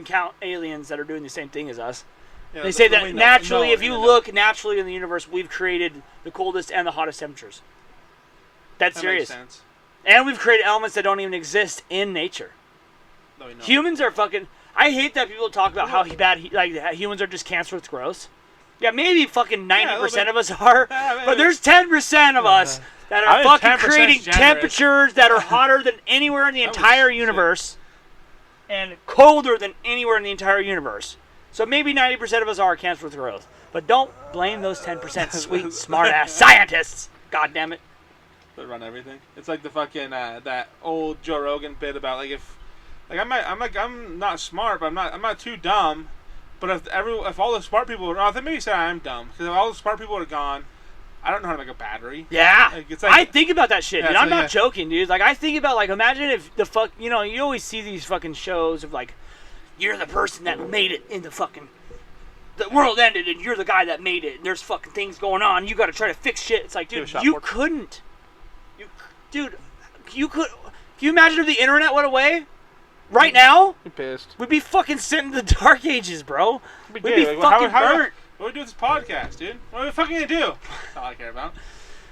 count aliens that are doing the same thing as us. Yeah, they say that naturally, if you look naturally in the universe, we've created the coldest and the hottest temperatures. That's serious.
Makes sense.
And we've created elements that don't even exist in nature.
No,
humans are fucking... I hate that people talk about how bad humans are just cancerous gross. Yeah, maybe fucking 90% of us are, but there's 10% of us that are fucking creating temperatures that are hotter than anywhere in the entire universe and colder than anywhere in the entire universe. So maybe 90% of us are cancerous growth. But don't blame those 10% sweet, smart-ass scientists. God damn it.
That run everything. It's like the fucking that old Joe Rogan bit about I'm not smart, but I'm not too dumb. But if all the smart people I think maybe you said I'm dumb because if all the smart people are gone, I don't know how to make a battery.
Yeah,
like,
I think about that shit, dude. I'm not
yeah.
joking, dude. Like I think about like imagine if the fuck you always see these fucking shows of like you're the person that made it in the fucking the world ended and you're the guy that made it and there's fucking things going on. You got to try to fix shit. It's like, dude, you couldn't. Dude, you could. Can you imagine if the internet went away? Right now,
you're pissed.
We'd be fucking sitting in the dark ages, bro. We'd be fucking burnt.
What do we do with this podcast, dude? What are we fucking gonna do? That's all I care about.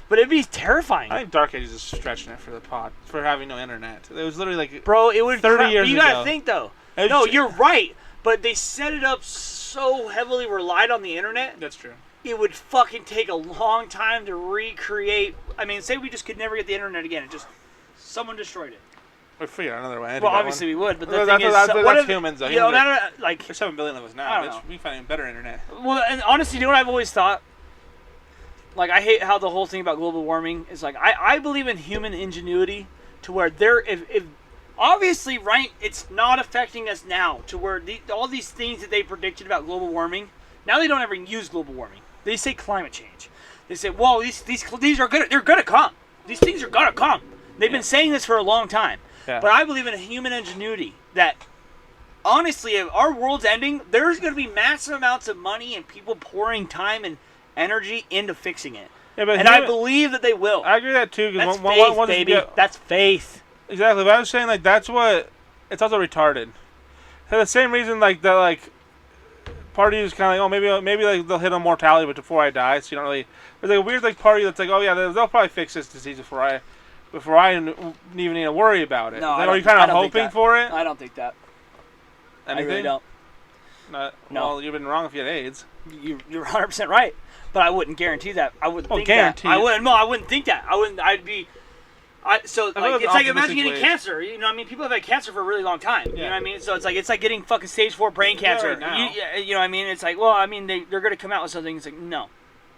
But it'd be terrifying.
I think Dark Ages is stretching it for the pod for having no internet. It was literally like,
bro, it would
30 years ago.
You gotta think though. No, you're right. But they set it up so heavily relied on the internet.
That's true.
It would fucking take a long time to recreate. I mean, say we just could never get the internet again. It just someone destroyed it.
We'd figure out another way.
Well, obviously we would, but the
thing
is,
that's humans, though.
Like
there's 7 billion of us now, bitch. We can find even better internet.
Well, and honestly, you know what I've always thought? Like, I hate how the whole thing about global warming is like, I believe in human ingenuity to where if obviously, right, it's not affecting us now to where all these things that they predicted about global warming, now they don't ever use global warming. They say climate change. They say, whoa, these are they're gonna come. These things are gonna come. They've been saying this for a long time. Yeah. But I believe in human ingenuity that, honestly, if our world's ending, there's going to be massive amounts of money and people pouring time and energy into fixing it. Yeah, but I believe that they will.
I agree with that too.
That's faith, baby. That's faith.
Exactly. But I was saying, like, that's what... It's also retarded. For the same reason, like, the, like... Party is kind of like, oh, maybe like, they'll hit on mortality, but before I die, so you don't really... There's like a weird, like, party that's like, oh, yeah, they'll probably fix this disease before I even need to worry about it.
No,
are you kind of hoping for it?
I don't think that.
Anything?
I really don't.
No. Well, you've been wrong if you had AIDS.
You're 100% right, but I wouldn't guarantee that. I wouldn't think
guarantee
that. I wouldn't. No, I wouldn't think that. I wouldn't. I'd be. So like it's like imagine getting cancer. You know what I mean? People have had cancer for a really long time. Yeah. You know what I mean? So it's like getting fucking stage 4 brain cancer.
Right now.
You know what I mean? It's like, well, I mean they're gonna come out with something. It's like, no,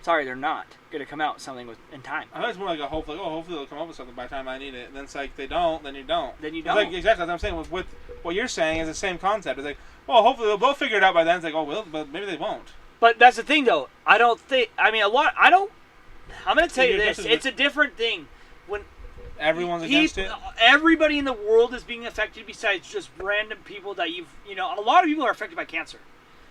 sorry, they're not gonna come out with something in time.
I think it's more like a hope. Like, hopefully they'll come up with something by the time I need it. And then it's like they don't, then you don't.
Then you don't.
Like, exactly what I'm saying. With what you're saying is the same concept. It's like, well, hopefully they'll both figure it out by then. It's like, oh, well, but maybe they won't.
But that's the thing, though. I don't think. I mean, I'm gonna tell you this. It's a different thing when.
Everyone's against it?
Everybody in the world is being affected besides just random people that a lot of people are affected by cancer.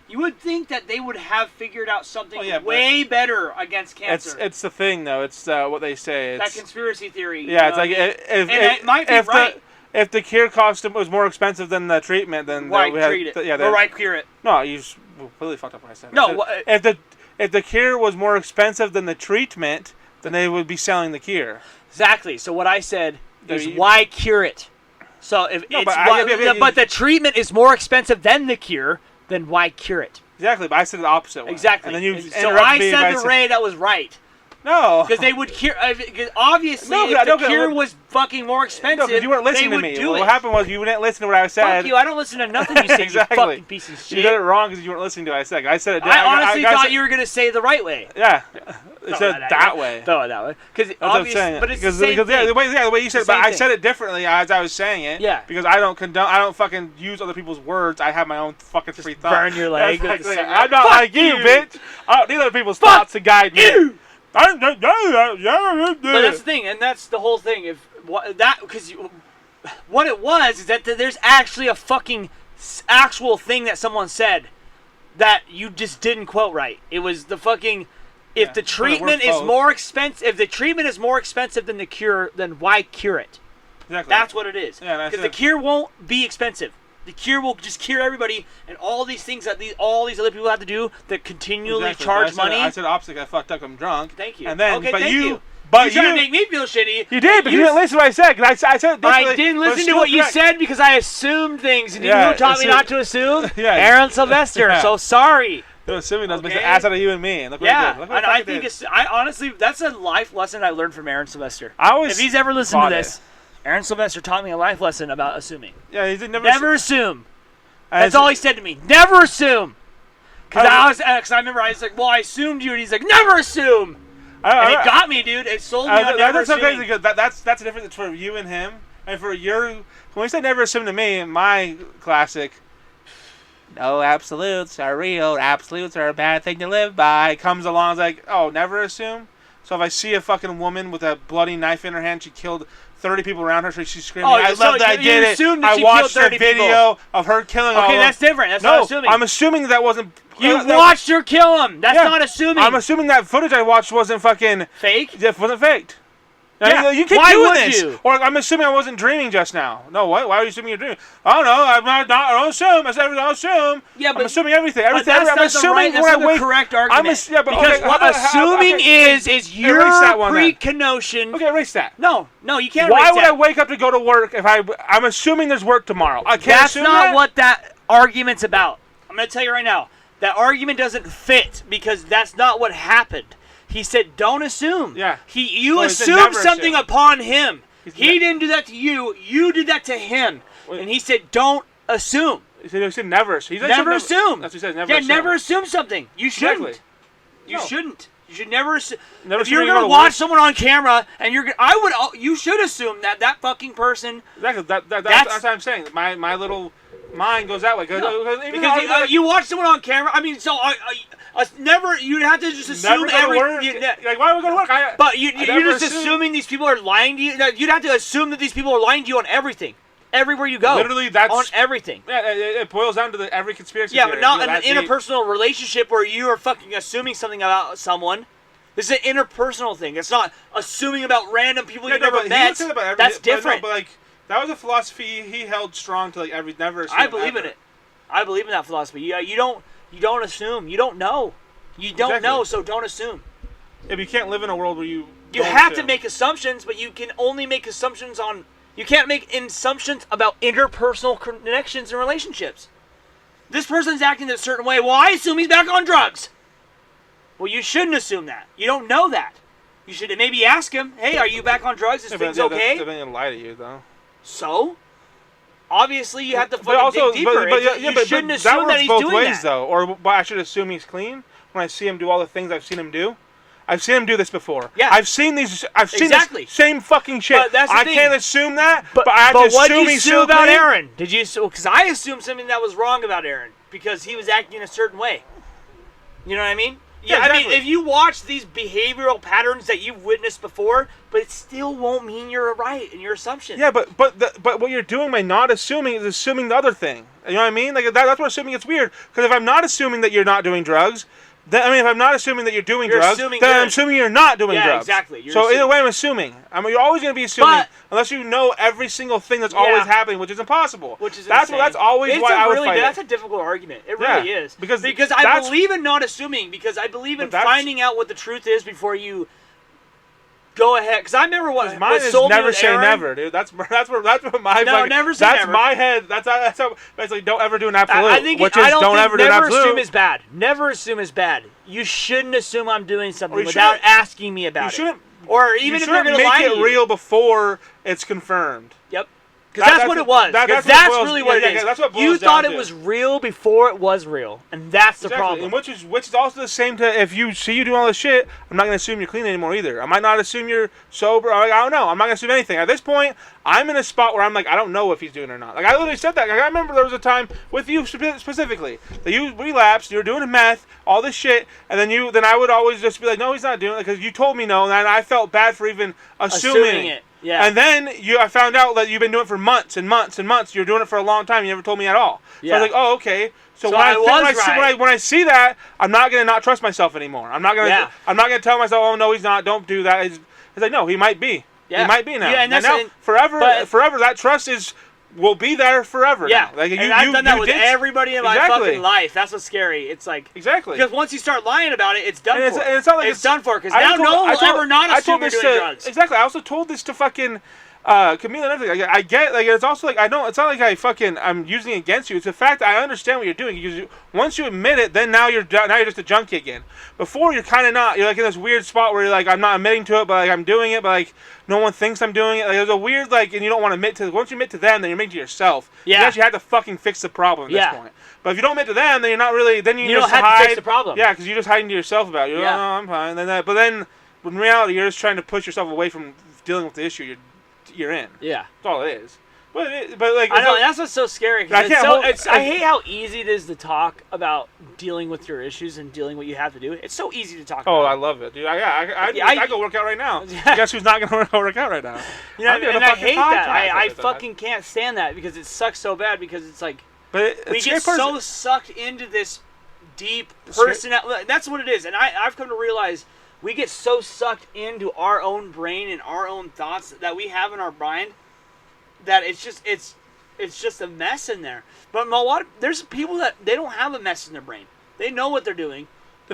You would think that they would have figured out something way better against cancer.
It's the thing, though. It's what they say. It's,
that conspiracy theory.
Yeah, it's like
it might be right.
If the cure cost was more expensive than the treatment, then
why treat it? Or why cure it?
No, you just completely fucked up what I said.
No,
if the cure was more expensive than the treatment, then they would be selling the cure.
Exactly. So what I said is why cure it? So if but the treatment is more expensive than the cure, then why cure it?
Exactly, but I said the opposite way.
Exactly.
And then you
so I said the Ray that was right.
No.
Because they would cure. Obviously, if the cure was fucking more expensive,
because you weren't listening to me. What happened was you didn't listen to what I said.
Fuck you! I don't listen to nothing you say.
Exactly.
You fucking piece of shit.
You did it wrong because you weren't listening to what I said. I said it.
I honestly thought you were gonna say it the right way.
Yeah. It's that way.
Throw it that way. Because obviously, but it's the same thing.
The way you said it, but I said it differently as I was saying it.
Yeah.
Because I don't fucking use other people's words. I have my own fucking free thought.
Burn your leg.
I'm not like you, bitch. I don't need other people's thoughts to guide me.
But that's the thing, and that's the whole thing. Because what it was is that there's actually a fucking actual thing that someone said that you just didn't quote right. It was the fucking if the treatment is more expensive, than the cure, then why cure it?
Exactly.
That's what it is.
Yeah,
because the cure won't be expensive. The cure will just cure everybody, and all these things that all these other people have to do that continually charge money.
I said opposite. I fucked up. I'm drunk.
Thank you.
And then,
okay,
but
thank you.
But
you're trying to make me feel shitty.
You did, but you didn't listen to what I said. Cause I said
I didn't listen to what you said because I assumed things, and you taught me not to assume.
Yeah.
Aaron Sylvester. Yeah. So sorry.
Assuming doesn't make an ass out of you and me. And look what
yeah,
did. Look
what
and
I think honestly, that's a life lesson I learned from Aaron Sylvester. If he's ever listened to this, Aaron Sylvester taught me a life lesson about assuming.
Yeah, he did
never assume. That's all he said to me. Never assume. Because I remember I was like, well, I assumed you, and he's like, never assume. And it got me, dude. It sold me on never assuming.
Okay, that's the difference for you and him. And for when we say never assume to me, my classic, no absolutes are real. Absolutes are a bad thing to live by. Comes along, is like, oh, never assume. So if I see a fucking woman with a bloody knife in her hand, she killed 30 people around her, so she's screaming, I love that I did it. I watched a video of her killing all of them.
Okay, that's different. That's not assuming.
I'm assuming that wasn't...
You watched her kill him. That's not assuming.
I'm assuming that footage I watched wasn't fucking...
Fake?
It wasn't faked.
Yeah.
You keep doing this. You? Or I'm assuming I wasn't dreaming just now. No, what? Why are you assuming you're dreaming? I don't know. I don't assume. I said I don't assume. Yeah, but I'm assuming everything. I'm assuming
that's not the correct argument. Because what assuming is your pre-connotion.
Okay, erase that.
No, you can't erase that.
Why would I wake up to go to work if I'm assuming there's work tomorrow? I can't assume that?
That's not what that argument's about. I'm going to tell you right now. That argument doesn't fit because that's not what happened. He said, "Don't assume."
Yeah.
You assumed something upon him. He didn't do that to you. You did that to him. And he said, "Don't assume."
He said never.
Never assume.
That's what he says. Never assume.
Never assume something. You shouldn't.
Exactly.
You shouldn't. You should never assume.
If
you're gonna watch someone on camera and you should assume that fucking person.
Exactly. That's what I'm saying. My little mind goes that way.
Because you watch someone on camera. I mean, so. Never. You'd have to just assume everything.
Like, why would we go to work?
But you're just assuming these people are lying to you. You'd have to assume that these people are lying to you on everything, everywhere you go.
Literally, that's
on everything.
Yeah, it boils down to every conspiracy.
Yeah, but not an interpersonal relationship where you are fucking assuming something about someone. This is an interpersonal thing. It's not assuming about random people you never met. That's different.
But like that was a philosophy he held strong to never assume.
I believe in it. I believe in that philosophy. You don't assume. You don't know. You don't know, so don't assume.
Yeah, but you can't live in a world where you
have to make assumptions, but you can only make assumptions on... You can't make assumptions about interpersonal connections and relationships. This person's acting a certain way. Well, I assume he's back on drugs. Well, you shouldn't assume that. You don't know that. You should maybe ask him, hey, are you back on drugs? Is things okay?
They're going to lie to you, though.
So? Obviously, you have to fucking dig deeper. You shouldn't assume that he's doing that. That works both ways,
though. Or I should assume he's clean when I see him do all the things I've seen him do. I've seen him do this before.
Yeah.
I've seen this same fucking shit.
But that's the thing.
Can't assume that, but I have to assume he's still
about
clean.
Aaron? Did you? Because I assumed something that was wrong about Aaron because he was acting a certain way. You know what I mean? Yeah, exactly. I mean, if you watch these behavioral patterns that you've witnessed before, but it still won't mean you're right in your assumption.
Yeah, but what you're doing by not assuming is assuming the other thing. You know what I mean? Like that's what assuming it's weird. Because if I'm not assuming that you're not doing drugs, then if I'm not assuming that you're doing drugs, then I'm assuming you're not doing drugs.
Yeah, exactly.
So either way, I'm assuming. You're always going to be assuming unless you know every single thing that's always happening, which is impossible. That's always why I would fight it.
That's a difficult argument. It really is. Because I believe in not assuming. Because I believe in finding out what the truth is before you go ahead. Because I remember what
mine is never say never, dude. That's what my
never say never.
That's my head. That's how basically don't ever do an absolute.
I think don't ever do an absolute. Never assume is bad. Never assume is bad. You shouldn't assume I'm doing something without asking me about it.
You shouldn't.
Or even if you're going to lie to you.
Make it real before it's confirmed.
Yep. Because that's what it was. That's really what it is.
That's what
you thought it was real before it was real, and that's the problem.
And which is also the same to if you see you doing all this shit, I'm not going to assume you're clean anymore either. I might not assume you're sober. I don't know. I'm not going to assume anything. At this point, I'm in a spot where I'm like, I don't know if he's doing it or not. Like I literally said that. Like, I remember there was a time with you specifically that you relapsed. You were doing meth, all this shit, and then I would always just be like, no, he's not doing it because you told me no, and I felt bad for even assuming it.
Yeah.
And then I found out that you've been doing it for months and months and months. You're doing it for a long time. You never told me at all. So I was like, oh, okay. So when I see that, I'm not gonna not trust myself anymore. I'm not gonna tell myself, oh no, he's not. Don't do that. It's like no, he might be. Yeah. He might be now.
Yeah, and now
forever that trust will be there forever.
Yeah,
now. Like,
and I've done that with everybody in my fucking life. That's what's scary. It's like because once you start lying about it, it's done for. And it's not like it's done for because now no one will ever not assume you're doing drugs.
Exactly. I also told this to fucking Camille and everything. I get it's also like I don't. It's not like I'm using it against you. It's the fact that I understand what you're doing. Because once you admit it, then now you're just a junkie again. Before you're kind of not. You're like in this weird spot where you're like I'm not admitting to it, but like I'm doing it, but like no one thinks I'm doing it. Like there's a weird and you don't want to admit to. Once you admit to them, then you're admitting to yourself. Yeah. You actually have to fucking fix the problem at this point. But if you don't admit to them, then you're not really. Then you just
don't have to fix the problem.
Yeah, because you're just hiding to yourself about it. You're like, oh, I'm fine. But then in reality, you're just trying to push yourself away from dealing with the issue you're in.
Yeah.
That's all it is. But like,
I know, and that's what's so scary.
I
hate how easy it is to talk about dealing with your issues and dealing what you have to do. It's so easy to talk about.
Oh, I love it, dude. I go work out right now. Guess who's not going to work out right now?
You know, and I hate that. I fucking can't stand that because it sucks so bad because it's like we get so sucked into this deep personality. That's what it is. And I've come to realize we get so sucked into our own brain and our own thoughts that we have in our mind that it's just a mess in there. But there's people that they don't have a mess in their brain. They know what they're doing.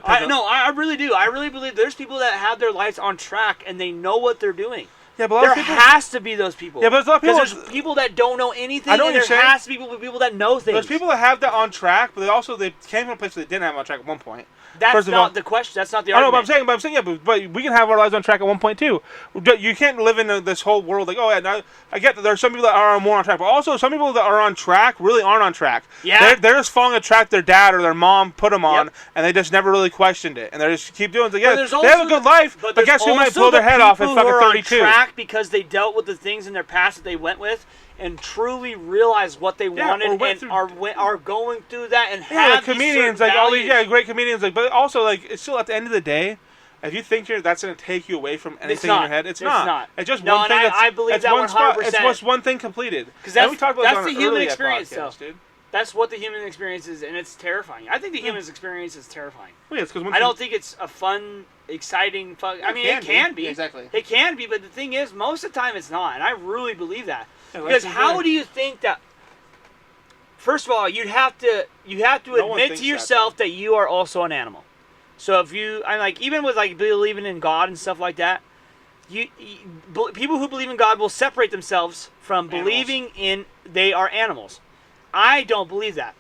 I really do. I really believe there's people that have their lives on track and they know what they're doing.
Yeah, but
there has to be those people.
Yeah, but
there's people that don't know anything. I know and there has to be people that know things.
There's people that have that on track, but they came from a place that they didn't have on track at one point.
That's not the question. That's not the argument.
I know, but I'm saying, but we can have our lives on track at one point too. You can't live in this whole world like, I get that there are some people that are more on track, but also some people that are on track really aren't on track.
Yeah.
They're just following a track their dad or their mom put them on, and they just never really questioned it, and they just keep doing it. They have a good life, but guess who might blow their head off at fucking 32?
On track because they dealt with the things in their past that they went with. And truly realize what they wanted and are going through that and have
comedians like all these great comedians but also like it's still at the end of the day, if you think that's going to take you away from anything in your head, it's not. It's just one thing.
I believe that 100%.
It's just one thing completed.
Because that's the human experience, though. Dude. That's what the human experience is, and it's terrifying. I think the human experience is terrifying.
Well, yeah,
I don't think it's a fun, exciting. I mean, it can be.
Exactly.
It can be, but the thing is, most of the time, it's not, and I really believe that. Because how do you think that? First of all, you have to admit to yourself that you are also an animal. So if even with like believing in God and stuff like that, people who believe in God will separate themselves from believing in they are animals. I don't believe that.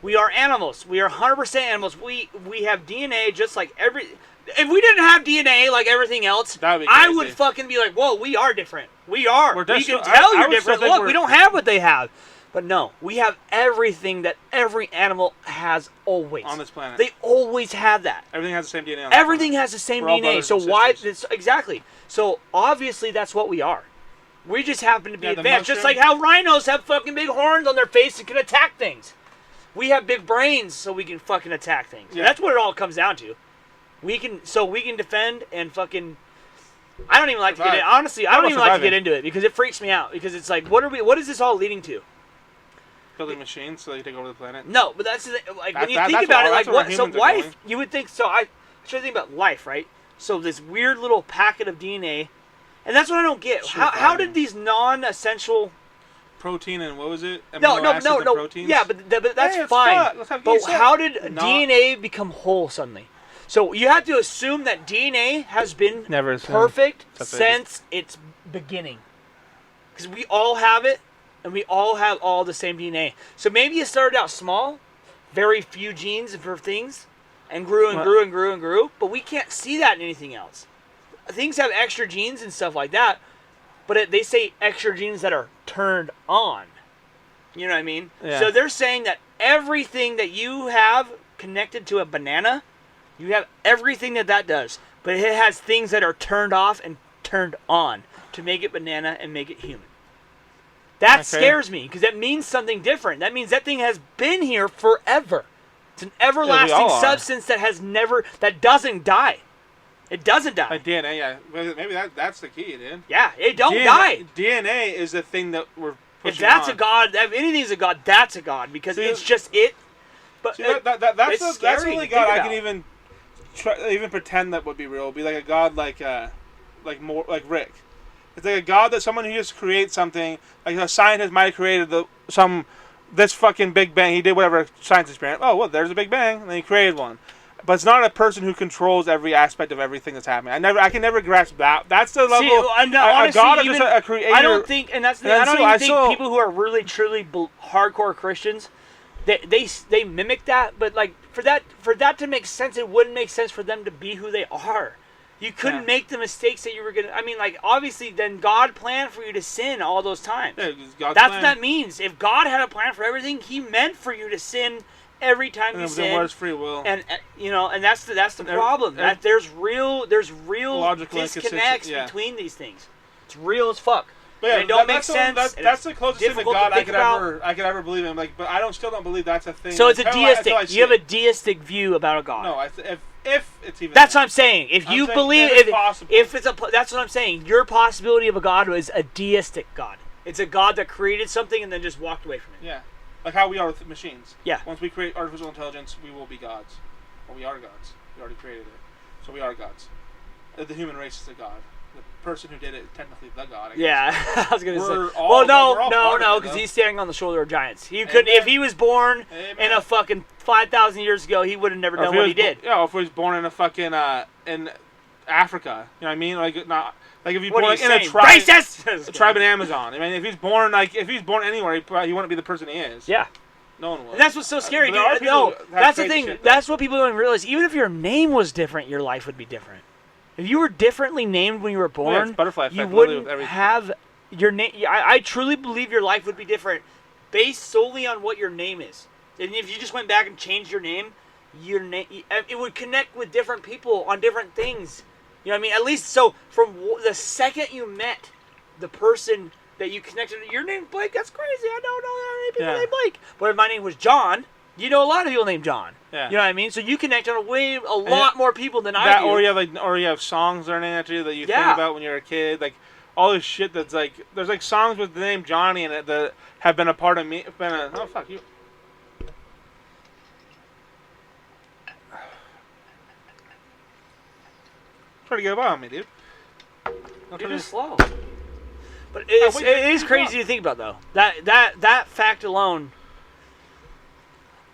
We are animals. We are 100% animals. We have DNA just like if we didn't have DNA like everything else, I would fucking be like, whoa, we are different. We are. We can tell you're different. Look, we don't have what they have. But no, we have everything that every animal has always.
On this planet.
They always have that.
Everything has the same DNA.
Everything has the same DNA. So why? Exactly. So obviously that's what we are. We just happen to be advanced. Just like how rhinos have fucking big horns on their face and can attack things. We have big brains so we can fucking attack things. Yeah. That's what it all comes down to. We can defend and fucking. I don't even like to get in. Honestly, I don't even like to get into it because it freaks me out. Because it's like, what is this all leading to?
Building machines so they can take over the planet.
No, but that's like when you think about it, like what? So life, you would think. So I try to think about life, right? So this weird little packet of DNA, and that's what I don't get. How did these non-essential
protein and what was it?
No. Proteins? Yeah, but that's fine. But how did DNA become whole suddenly? So you have to assume that DNA has been perfect since its beginning. Because we all have it, and we all have all the same DNA. So maybe it started out small, very few genes for things, and grew and grew and grew and grew, but we can't see that in anything else. Things have extra genes and stuff like that, but they say extra genes that are turned on. You know what I mean? Yeah. So they're saying that everything that you have connected to a banana, you have everything that does, but it has things that are turned off and turned on to make it banana and make it human. That scares me because that means something different. That means that thing has been here forever. It's an everlasting substance that doesn't die. It doesn't die.
Like DNA, yeah. Maybe that's the key, dude.
Yeah, it don't die.
DNA is the thing that we're pushing
If that's a god, if anything's a god, that's a god because it's just it. But
that's the only god I can even pretend that would be real. It'd be like a god like Rick. It's like a god that someone who just creates something, like a scientist might have created this fucking Big Bang. He did whatever science experiment. Oh, well, there's a Big Bang, and then he created one. But it's not a person who controls every aspect of everything that's happening. I can never grasp that. That's the level.
Honestly,
a god is just a creator.
I don't think, and that's the thing. I don't even think people who are really truly hardcore Christians, they mimic that. But like for that to make sense, it wouldn't make sense for them to be who they are. You couldn't make the mistakes that you were gonna. I mean, like obviously, then God planned for you to sin all those times.
Yeah,
that's what that means. If God had a plan for everything, He meant for you to sin every time you sin.
Then where's free will?
And and that's the problem. That there's real disconnects between these things. It's real as fuck.
Yeah,
they don't make sense.
That's the closest thing to God I could ever believe in. Like, but I still don't believe that's a thing.
So it's a deistic. You have a deistic view about a God.
No, if it's even.
That's what I'm saying. If you believe, if it's that's what I'm saying. Your possibility of a God is a deistic God. It's a God that created something and then just walked away from it.
Yeah, like how we are with machines.
Yeah.
Once we create artificial intelligence, we will be gods. Well, we are gods. We already created it, so we are gods. The human race is a god. The person who did it is technically the god. I guess.
Yeah, I was gonna say. Well, no, because he's standing on the shoulder of giants. He could, if he was born in a fucking 5,000 years ago, he would have never done what he did.
Yeah, if he was born in a fucking in Africa, you know what I mean? Like not like if he's born in a tribe, a tribe in Amazon. I mean, if he's born anywhere, he wouldn't be the person he is.
Yeah.
No one would.
And that's what's so scary, dude. No, that's the thing. That's what people don't realize. Even if your name was different, your life would be different. If you were differently named when you were born, you wouldn't have your name. I truly believe your life would be different based solely on what your name is. And if you just went back and changed your name, it would connect with different people on different things. You know what I mean? At least so from the second you met the person that you connected to, your name's Blake. That's crazy. I don't know that many people named Blake. But if my name was John, you know a lot of people named John.
Yeah.
You know what I mean? So you connect on a lot more people than I do.
Or you have songs that are named after you that you think about when you're a kid, like all this shit that's like there's like songs with the name Johnny in it that have been a part of me. Oh fuck you. Try to get by on me, dude.
You're just slow. But it is crazy to think about though. That fact alone.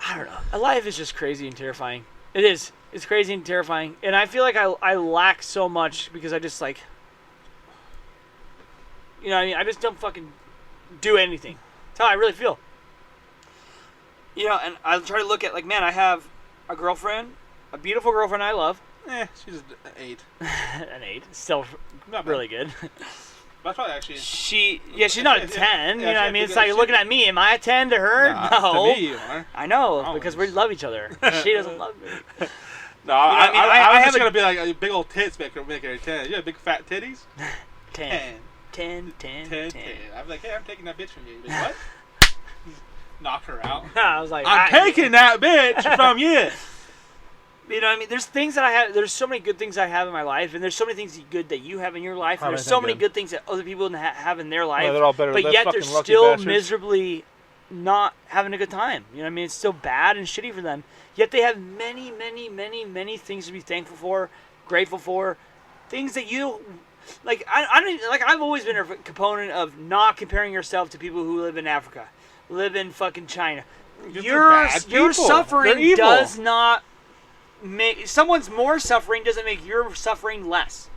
I don't know. Life is just crazy and terrifying. It is. It's crazy and terrifying. And I feel like I lack so much because I just like, you know what I mean? I just don't fucking do anything. That's how I really feel. You know, and I try to look at like, man, I have a girlfriend, a beautiful girlfriend I love.
She's an 8.
An 8. Still not really good.
That's probably actually.
She's not a 10. You know what I mean? It's like looking at me. Am I a 10 to her? No.
To me, you are.
I know, because we love each other. She doesn't love me.
No, I'm just going to be like a big old tits make her a 10. You have big fat titties?
10.
I'm like, hey, I'm taking that bitch from you. Like, what? Knock her out.
I was like,
I'm taking that bitch from you.
You know what I mean? There's things that I have. There's so many good things I have in my life, and there's so many things good that you have in your life, and there's so many good things that other people have in their life.
Yeah, they're all better.
But yet they're still miserably not having a good time. You know what I mean? It's still bad and shitty for them. Yet they have many, many, many, many things to be thankful for, grateful for, things that you like. I don't like. I've always been a component of not comparing yourself to people who live in Africa, live in fucking China. Your suffering does not. Someone's more suffering doesn't make your suffering less,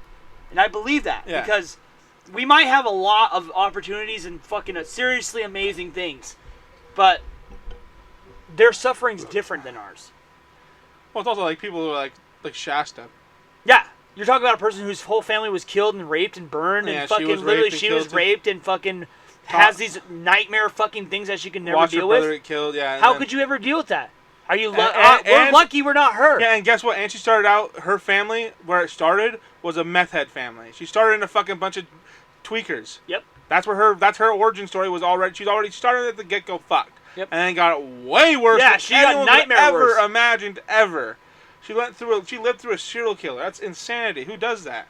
and I believe that because we might have a lot of opportunities and fucking seriously amazing things, but their suffering's different than ours.
Well, it's also like people who are like Shasta.
Yeah, you're talking about a person whose whole family was killed and raped and burned and fucking she was raped and fucking has these nightmare fucking things that she can never deal with.
Get killed,
How could you ever deal with that? Are you we're lucky we're not her.
Yeah, and guess what? And she started out, her family, where it started, was a meth head family. She started in a fucking bunch of tweakers.
Yep.
That's her origin story was already. She started at the get-go fucked.
Yep.
And then got way worse
than
she
got nightmare
ever imagined ever. She lived through a serial killer. That's insanity. Who does that?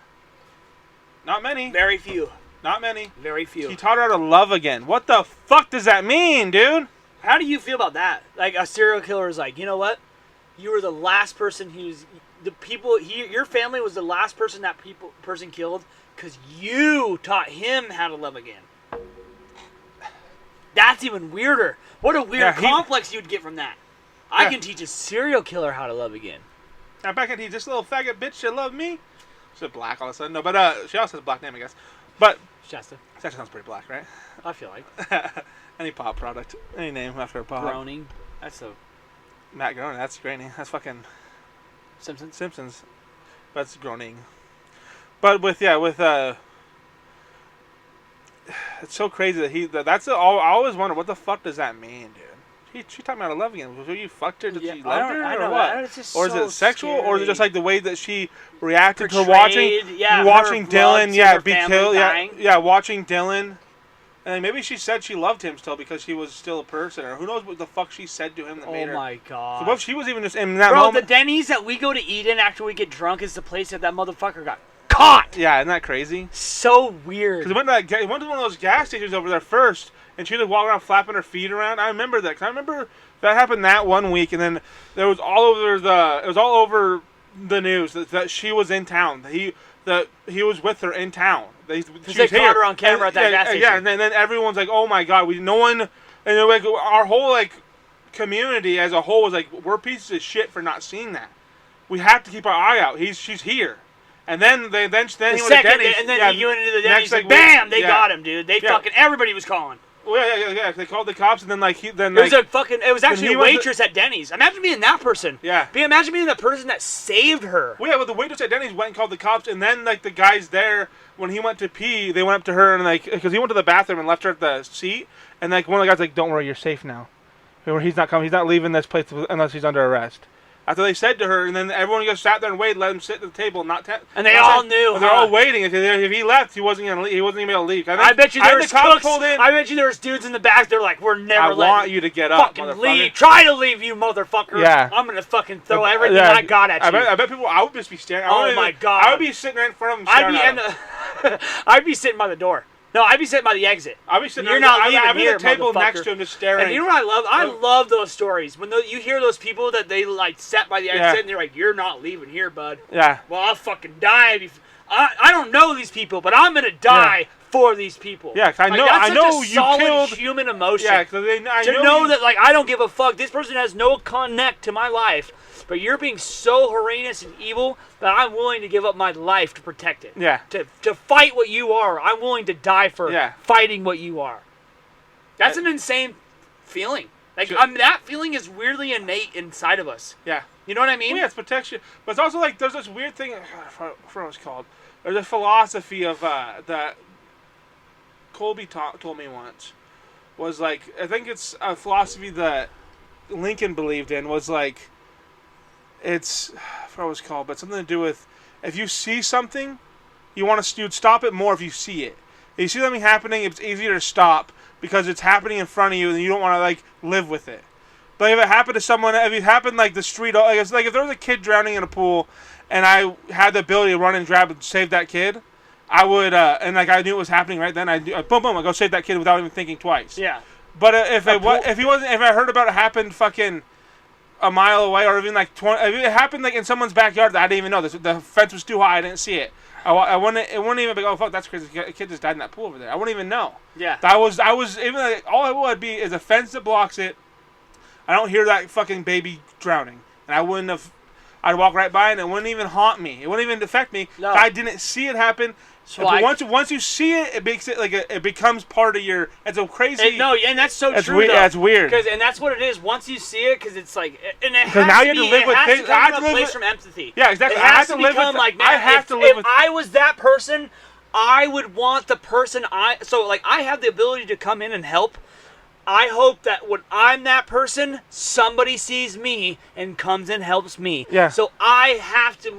Not many.
Very few.
Not many.
Very few.
He taught her how to love again. What the fuck does that mean, dude?
How do you feel about that? Like a serial killer is like, you know what? You were the last person your family was the last person that person killed because you taught him how to love again. That's even weirder. What a weird complex you'd get from that. I can teach a serial killer how to love again.
Now back into this little faggot bitch that loved me. She's black all of a sudden. No, but she also has a black name, I guess. But
Shasta.
That sounds pretty black, right?
I feel like.
Any pop product. Any name after a pop.
Groening. That's so.
Matt Groening. That's a great name. That's fucking.
Simpsons.
That's Groening. But it's so crazy that I always wonder what the fuck does that mean, dude? She taught me how to love again. Was you fucked her? Did she love her or what? Or is it sexual? Scary. Or is it just like the way that she reacted to watching Dylan? Be killed. Watching Dylan And maybe she said she loved him still because he was still a person, or who knows what the fuck she said to him that made her.
Oh my god.
So what if she was even just in that
moment?
Bro,
the Denny's that we go to eat in after we get drunk is the place that motherfucker got caught.
Yeah, isn't that crazy?
So weird.
Because he went to one of those gas stations over there first, and she was walking around flapping her feet around. I remember that. Because I remember that happened that one week, and then it was all over the news that she was in town. That he was with her in town. She
caught her on camera at that gas station.
Yeah, and then everyone's like, "Oh my god, no one," and like our whole like community as a whole was like, "We're pieces of shit for not seeing that. We have to keep our eye out. She's here." And then he went to Denny's.
And then he went into the Denny's. Like, bam! They got him, dude. They fucking everybody was calling.
Well, yeah. They called the cops, and then
it was actually a waitress at Denny's. Imagine being that person.
Yeah.
Imagine being the person that saved her.
Well, yeah, but the waitress at Denny's went and called the cops, and then like the guys there, when he went to pee, they went up to her and like, because he went to the bathroom and left her at the seat, and like one of the guys like, "Don't worry, you're safe now. He's not coming. He's not leaving this place unless he's under arrest." After they said to her, and then everyone just sat there and waited, let him sit at the table, and
they all knew.
They're all waiting. If he left, he wasn't gonna leave. He wasn't even able to leave.
I bet you there was cooks. I bet you there was dudes in the back. They're like, "We're never. I
want you to get up,
fucking leave. Try to leave, you motherfucker.
Yeah.
I'm gonna fucking throw everything I got at you."
I bet people. I would just be staring.
Oh my god.
I would be sitting right in front of him.
I'd be sitting by the door. No, I'd be sitting by the exit.
I'd be sitting.
You're not leaving
I'd be
here,
at the table next to him, just staring.
And you know what I love? I love those stories when you hear those people that they like sat by the exit and they're like, "You're not leaving here, bud."
Yeah.
Well, I'll fucking die. I don't know these people, but I'm gonna die for these people.
Yeah, cause I know you killed
human emotion.
Yeah, because I
know that like I don't give a fuck. This person has no connect to my life. But you're being so horrendous and evil that I'm willing to give up my life to protect it.
Yeah.
To fight what you are. I'm willing to die for fighting what you are. That's an insane feeling. Like that feeling is weirdly innate inside of us.
Yeah.
You know what I mean?
Well, yeah, it's protection. But it's also like there's this weird thing. I forgot what it's called. There's a philosophy of that Colby told me once. Was like, I think it's a philosophy that Lincoln believed in. Was like, I forgot what it was called, but something to do with if you see something, you'd stop it more if you see it. If you see something happening, it's easier to stop because it's happening in front of you and you don't want to like live with it. But if it happened to someone, if it happened like the street, like if there was a kid drowning in a pool and I had the ability to run and grab and save that kid, I would, and like I knew it was happening right then, I'd boom, I go save that kid without even thinking twice.
Yeah.
But if I heard about it happen fucking a mile away, or even like 20. If it happened like in someone's backyard that I didn't even know. The fence was too high. I didn't see it. I wouldn't. It wouldn't even be. Oh fuck, that's crazy. A kid just died in that pool over there. I wouldn't even know.
Yeah.
I was even like, all it would be is a fence that blocks it. I don't hear that fucking baby drowning, and I wouldn't have. I'd walk right by it, and it wouldn't even haunt me. It wouldn't even affect me. No. I didn't see it happen. So once you see it, it makes it like it becomes part of your. It's a crazy.
And that's so true.
Yeah, it's weird.
And that's what it is. Once you see it, because it's like, and it has
now
to
you have to live with things.
I have to live from empathy.
Yeah, exactly.
I have to live with. Like, man, if I was that person, I would want the person I have the ability to come in and help. I hope that when I'm that person, somebody sees me and comes and helps me.
Yeah.
So I have to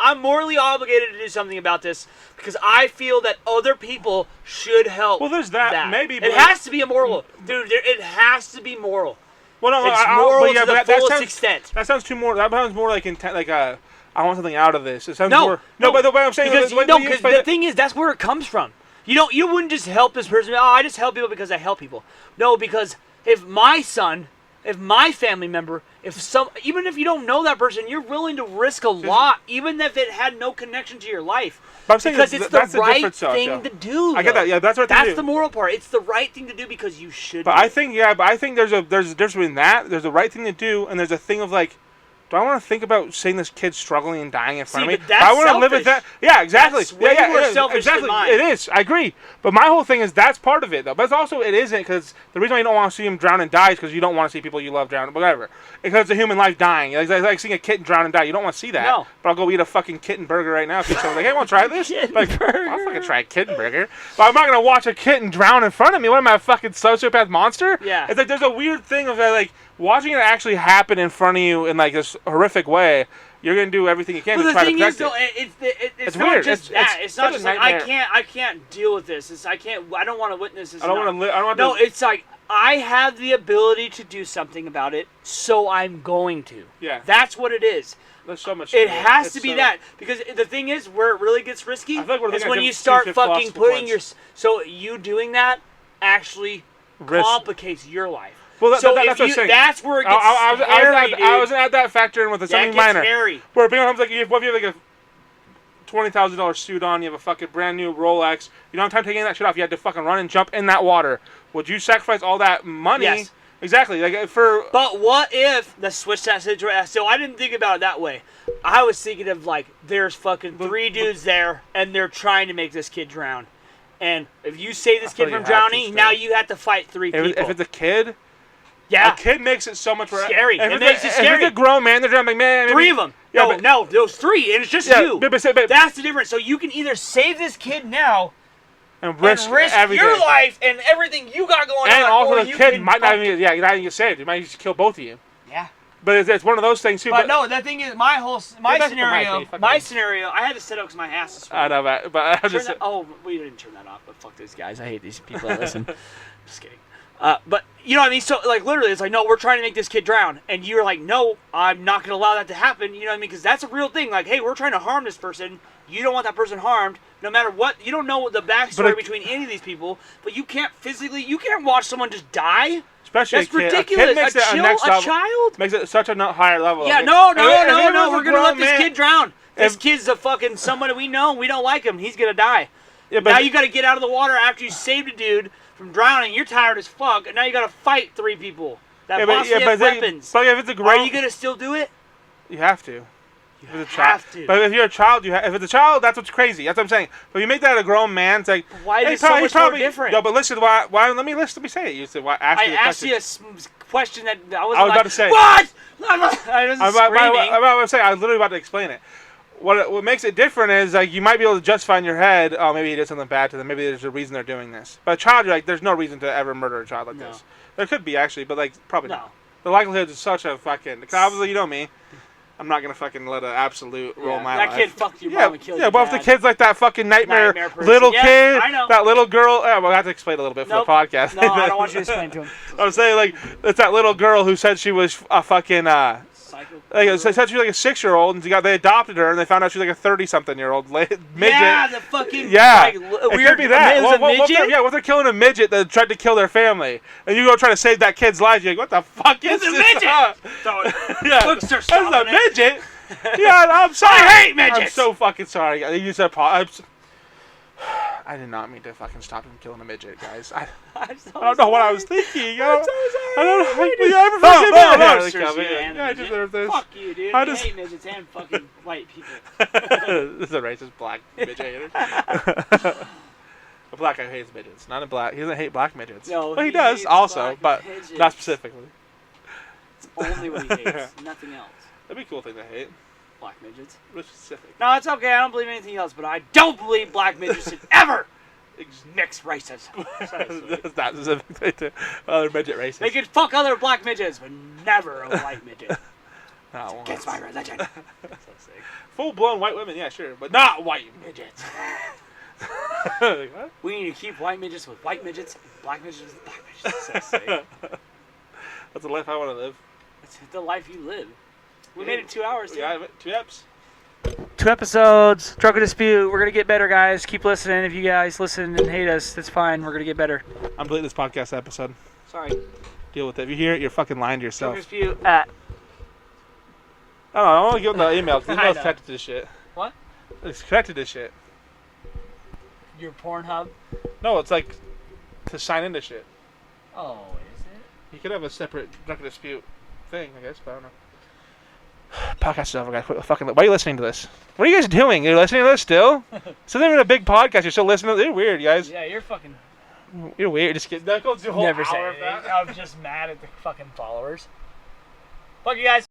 I'm morally obligated to do something about this because I feel that other people should help.
Well, there's that. Maybe.
It has to be a moral. Dude, it has to be moral.
Well, no,
it's moral to the fullest extent.
That sounds too more. That sounds more like intent, like I want something out of this. It sounds more. No, but the way I'm saying
because the thing is, that's where it comes from. You wouldn't just help this person. Oh, I just help people because I help people. No, because if my son, if my family member, even if you don't know that person, you're willing to risk a lot, even if it had no connection to your life.
But I'm saying
because it's the right thing to do.
I get that. Yeah, that's right.
That's the moral part. It's the right thing to do because you should.
But I think there's a difference between that. There's the right thing to do, and there's a thing of like, do I want to think about seeing this kid struggling and dying in front of me?
But that's
I want to live with that. Yeah, exactly.
That's way more selfish
exactly.
than mine.
It is. I agree. But my whole thing is that's part of it, though. But it's also it isn't, because the reason why you don't want to see him drown and die is because you don't want to see people you love drown, whatever. Because it's a human life dying. It's like seeing a kitten drown and die. You don't want to see that.
No.
But I'll go eat a fucking Kitten Burger right now. If someone's like, hey, want to try this?
Burger.
I'll fucking try a Kitten Burger. But I'm not going to watch a kitten drown in front of me. What am I, a fucking sociopath monster?
Yeah.
It's like there's a weird thing of like watching it actually happen in front of you in like this horrific way you're gonna do everything you can to
the
try to
thing
protect
is, though,
it.
it's not
weird.
just that. It's not just like
nightmare.
I can't deal with this. I don't want to witness this.
I don't want to.
No, it's like I have the ability to do something about it, so I'm going to.
Yeah.
That's what it is.
There's so much.
It has to be that, because the thing is, where it really gets risky is when you start fucking putting your. So you doing that actually complicates your life.
Well, that's what I'm saying.
That's where it gets scary,
I was at that factor in with something minor.
Scary.
Where being like, what if you have like a $20,000 suit on, you have a fucking brand new Rolex, you don't have time taking that shit off, you had to fucking run and jump in that water. Would you sacrifice all that money?
Yes.
Exactly.
But what if the switch that situation? So I didn't think about it that way. I was thinking of like, there's fucking 3 dudes there, and they're trying to make this kid drown. And if you save this kid from drowning, now you have to fight 3 people.
If it's a kid.
Yeah.
A kid makes it so much more
scary. It makes it scary.
If it's a grown man, they're like, man.
3 of them. Yeah, no, those 3, and it's just you.
But
that's the difference. So you can either save this kid now
and risk
your life and everything you got going on.
And also the kid might not even get saved. He might just kill both of you.
Yeah.
But it's one of those things too.
But no, the thing is, my scenario, I had to sit up because my ass is swollen.
I know, but I just.
We didn't turn that off. But fuck these guys. I hate these people that listen. Just kidding. But you know what I mean? So like literally, it's like, no, we're trying to make this kid drown, and you're like, no, I'm not gonna allow that to happen. You know what I mean? Because that's a real thing. Like, hey, we're trying to harm this person. You don't want that person harmed, no matter what. You don't know the backstory between any of these people, but you can't watch someone just die.
Especially
that's ridiculous. A child
makes it such a higher level.
Yeah, no. We're gonna let this kid drown. This kid's a fucking someone we know. We don't like him. He's gonna die. Yeah, but now you got to get out of the water after you saved a dude from drowning. You're tired as fuck, and now you got to fight 3 people that possibly have weapons.
But if it's a
are you gonna still do it?
You have to.
You have to.
But if you're a child, if it's a child, that's what's crazy. That's what I'm saying. But you make that a grown man, it's like,
why is it so much more different?
No, but listen, why? Let me say it. You said, why?
I asked you a question that I was
about to say.
What? I was screaming.
I was literally about to explain it. What makes it different is like you might be able to justify in your head, oh, maybe he did something bad to them. Maybe there's a reason they're doing this. But a child, you're like, there's no reason to ever murder a child like this. There could be actually, but like probably not. The likelihood is such a fucking. Because obviously, you know me. I'm not gonna fucking let an absolute roll my life.
That kid fucked your mom and killed your dad.
Well, if the kid's like that fucking nightmare little kid,
I know.
that little girl. We'll have to explain a little bit for the podcast.
No, I don't want you to explain to him.
I was saying, like, it's that little girl who said she was a fucking they said she was like a 6-year-old, and they adopted her, and they found out she was like a 30-something-year-old midget.
Yeah, the fucking
Like,
it could be that.
What if they're killing a midget that tried to kill their family, and you go try to save that kid's life? You're like, what the fuck is this?
It's a midget.
That's a midget. Yeah, I'm sorry.
I hate midgets.
I'm so fucking sorry. You said I did not mean to fucking stop him killing a midget, guys. I don't know what I was thinking.
I'm so sorry.
I don't know. I deserve this.
Fuck you, dude. I hate midgets and fucking white people.
This is a racist black midget hater. A black guy hates midgets. Not a black. He doesn't hate black midgets.
No,
well, he does also, but
midgets.
Not specifically.
It's only what he hates. Nothing else.
That'd be a cool thing to hate.
Black midgets.
Specific.
No, it's okay. I don't believe anything else, but I don't believe black midgets should ever mix races.
That's not specific to other midget races.
They can fuck other black midgets, but never a white midget.
No,
against my religion. So sick.
Full-blown white women, yeah, sure, but not white midgets.
What? We need to keep white midgets with white midgets, and black midgets with black midgets. So sick.
That's the life I want to live.
That's the life you live. We made it 2 hours.
Yeah, 2 eps.
2 episodes. Drunken Dispute. We're gonna get better, guys. Keep listening. If you guys listen and hate us, that's fine. We're gonna get better.
I'm deleting this podcast episode.
Sorry.
Deal with it. If you hear it, you're fucking lying to yourself.
Drunken Dispute at.
I want to give them the email because the email's connected to this shit.
What?
It's connected to this shit.
Your Pornhub?
No, it's like to sign into shit.
Oh, is it?
You could have a separate Drunken Dispute thing, I guess, but I don't know. Podcast is over, guys. Why are you listening to this? What are you guys doing? You're listening to this still? It's not even a big podcast. You're still listening to it. You're weird, guys.
Yeah, you're fucking...
You're weird. Just kidding. That goes the whole
Never
hour
say
of that.
I'm just mad at the fucking followers. Fuck you guys.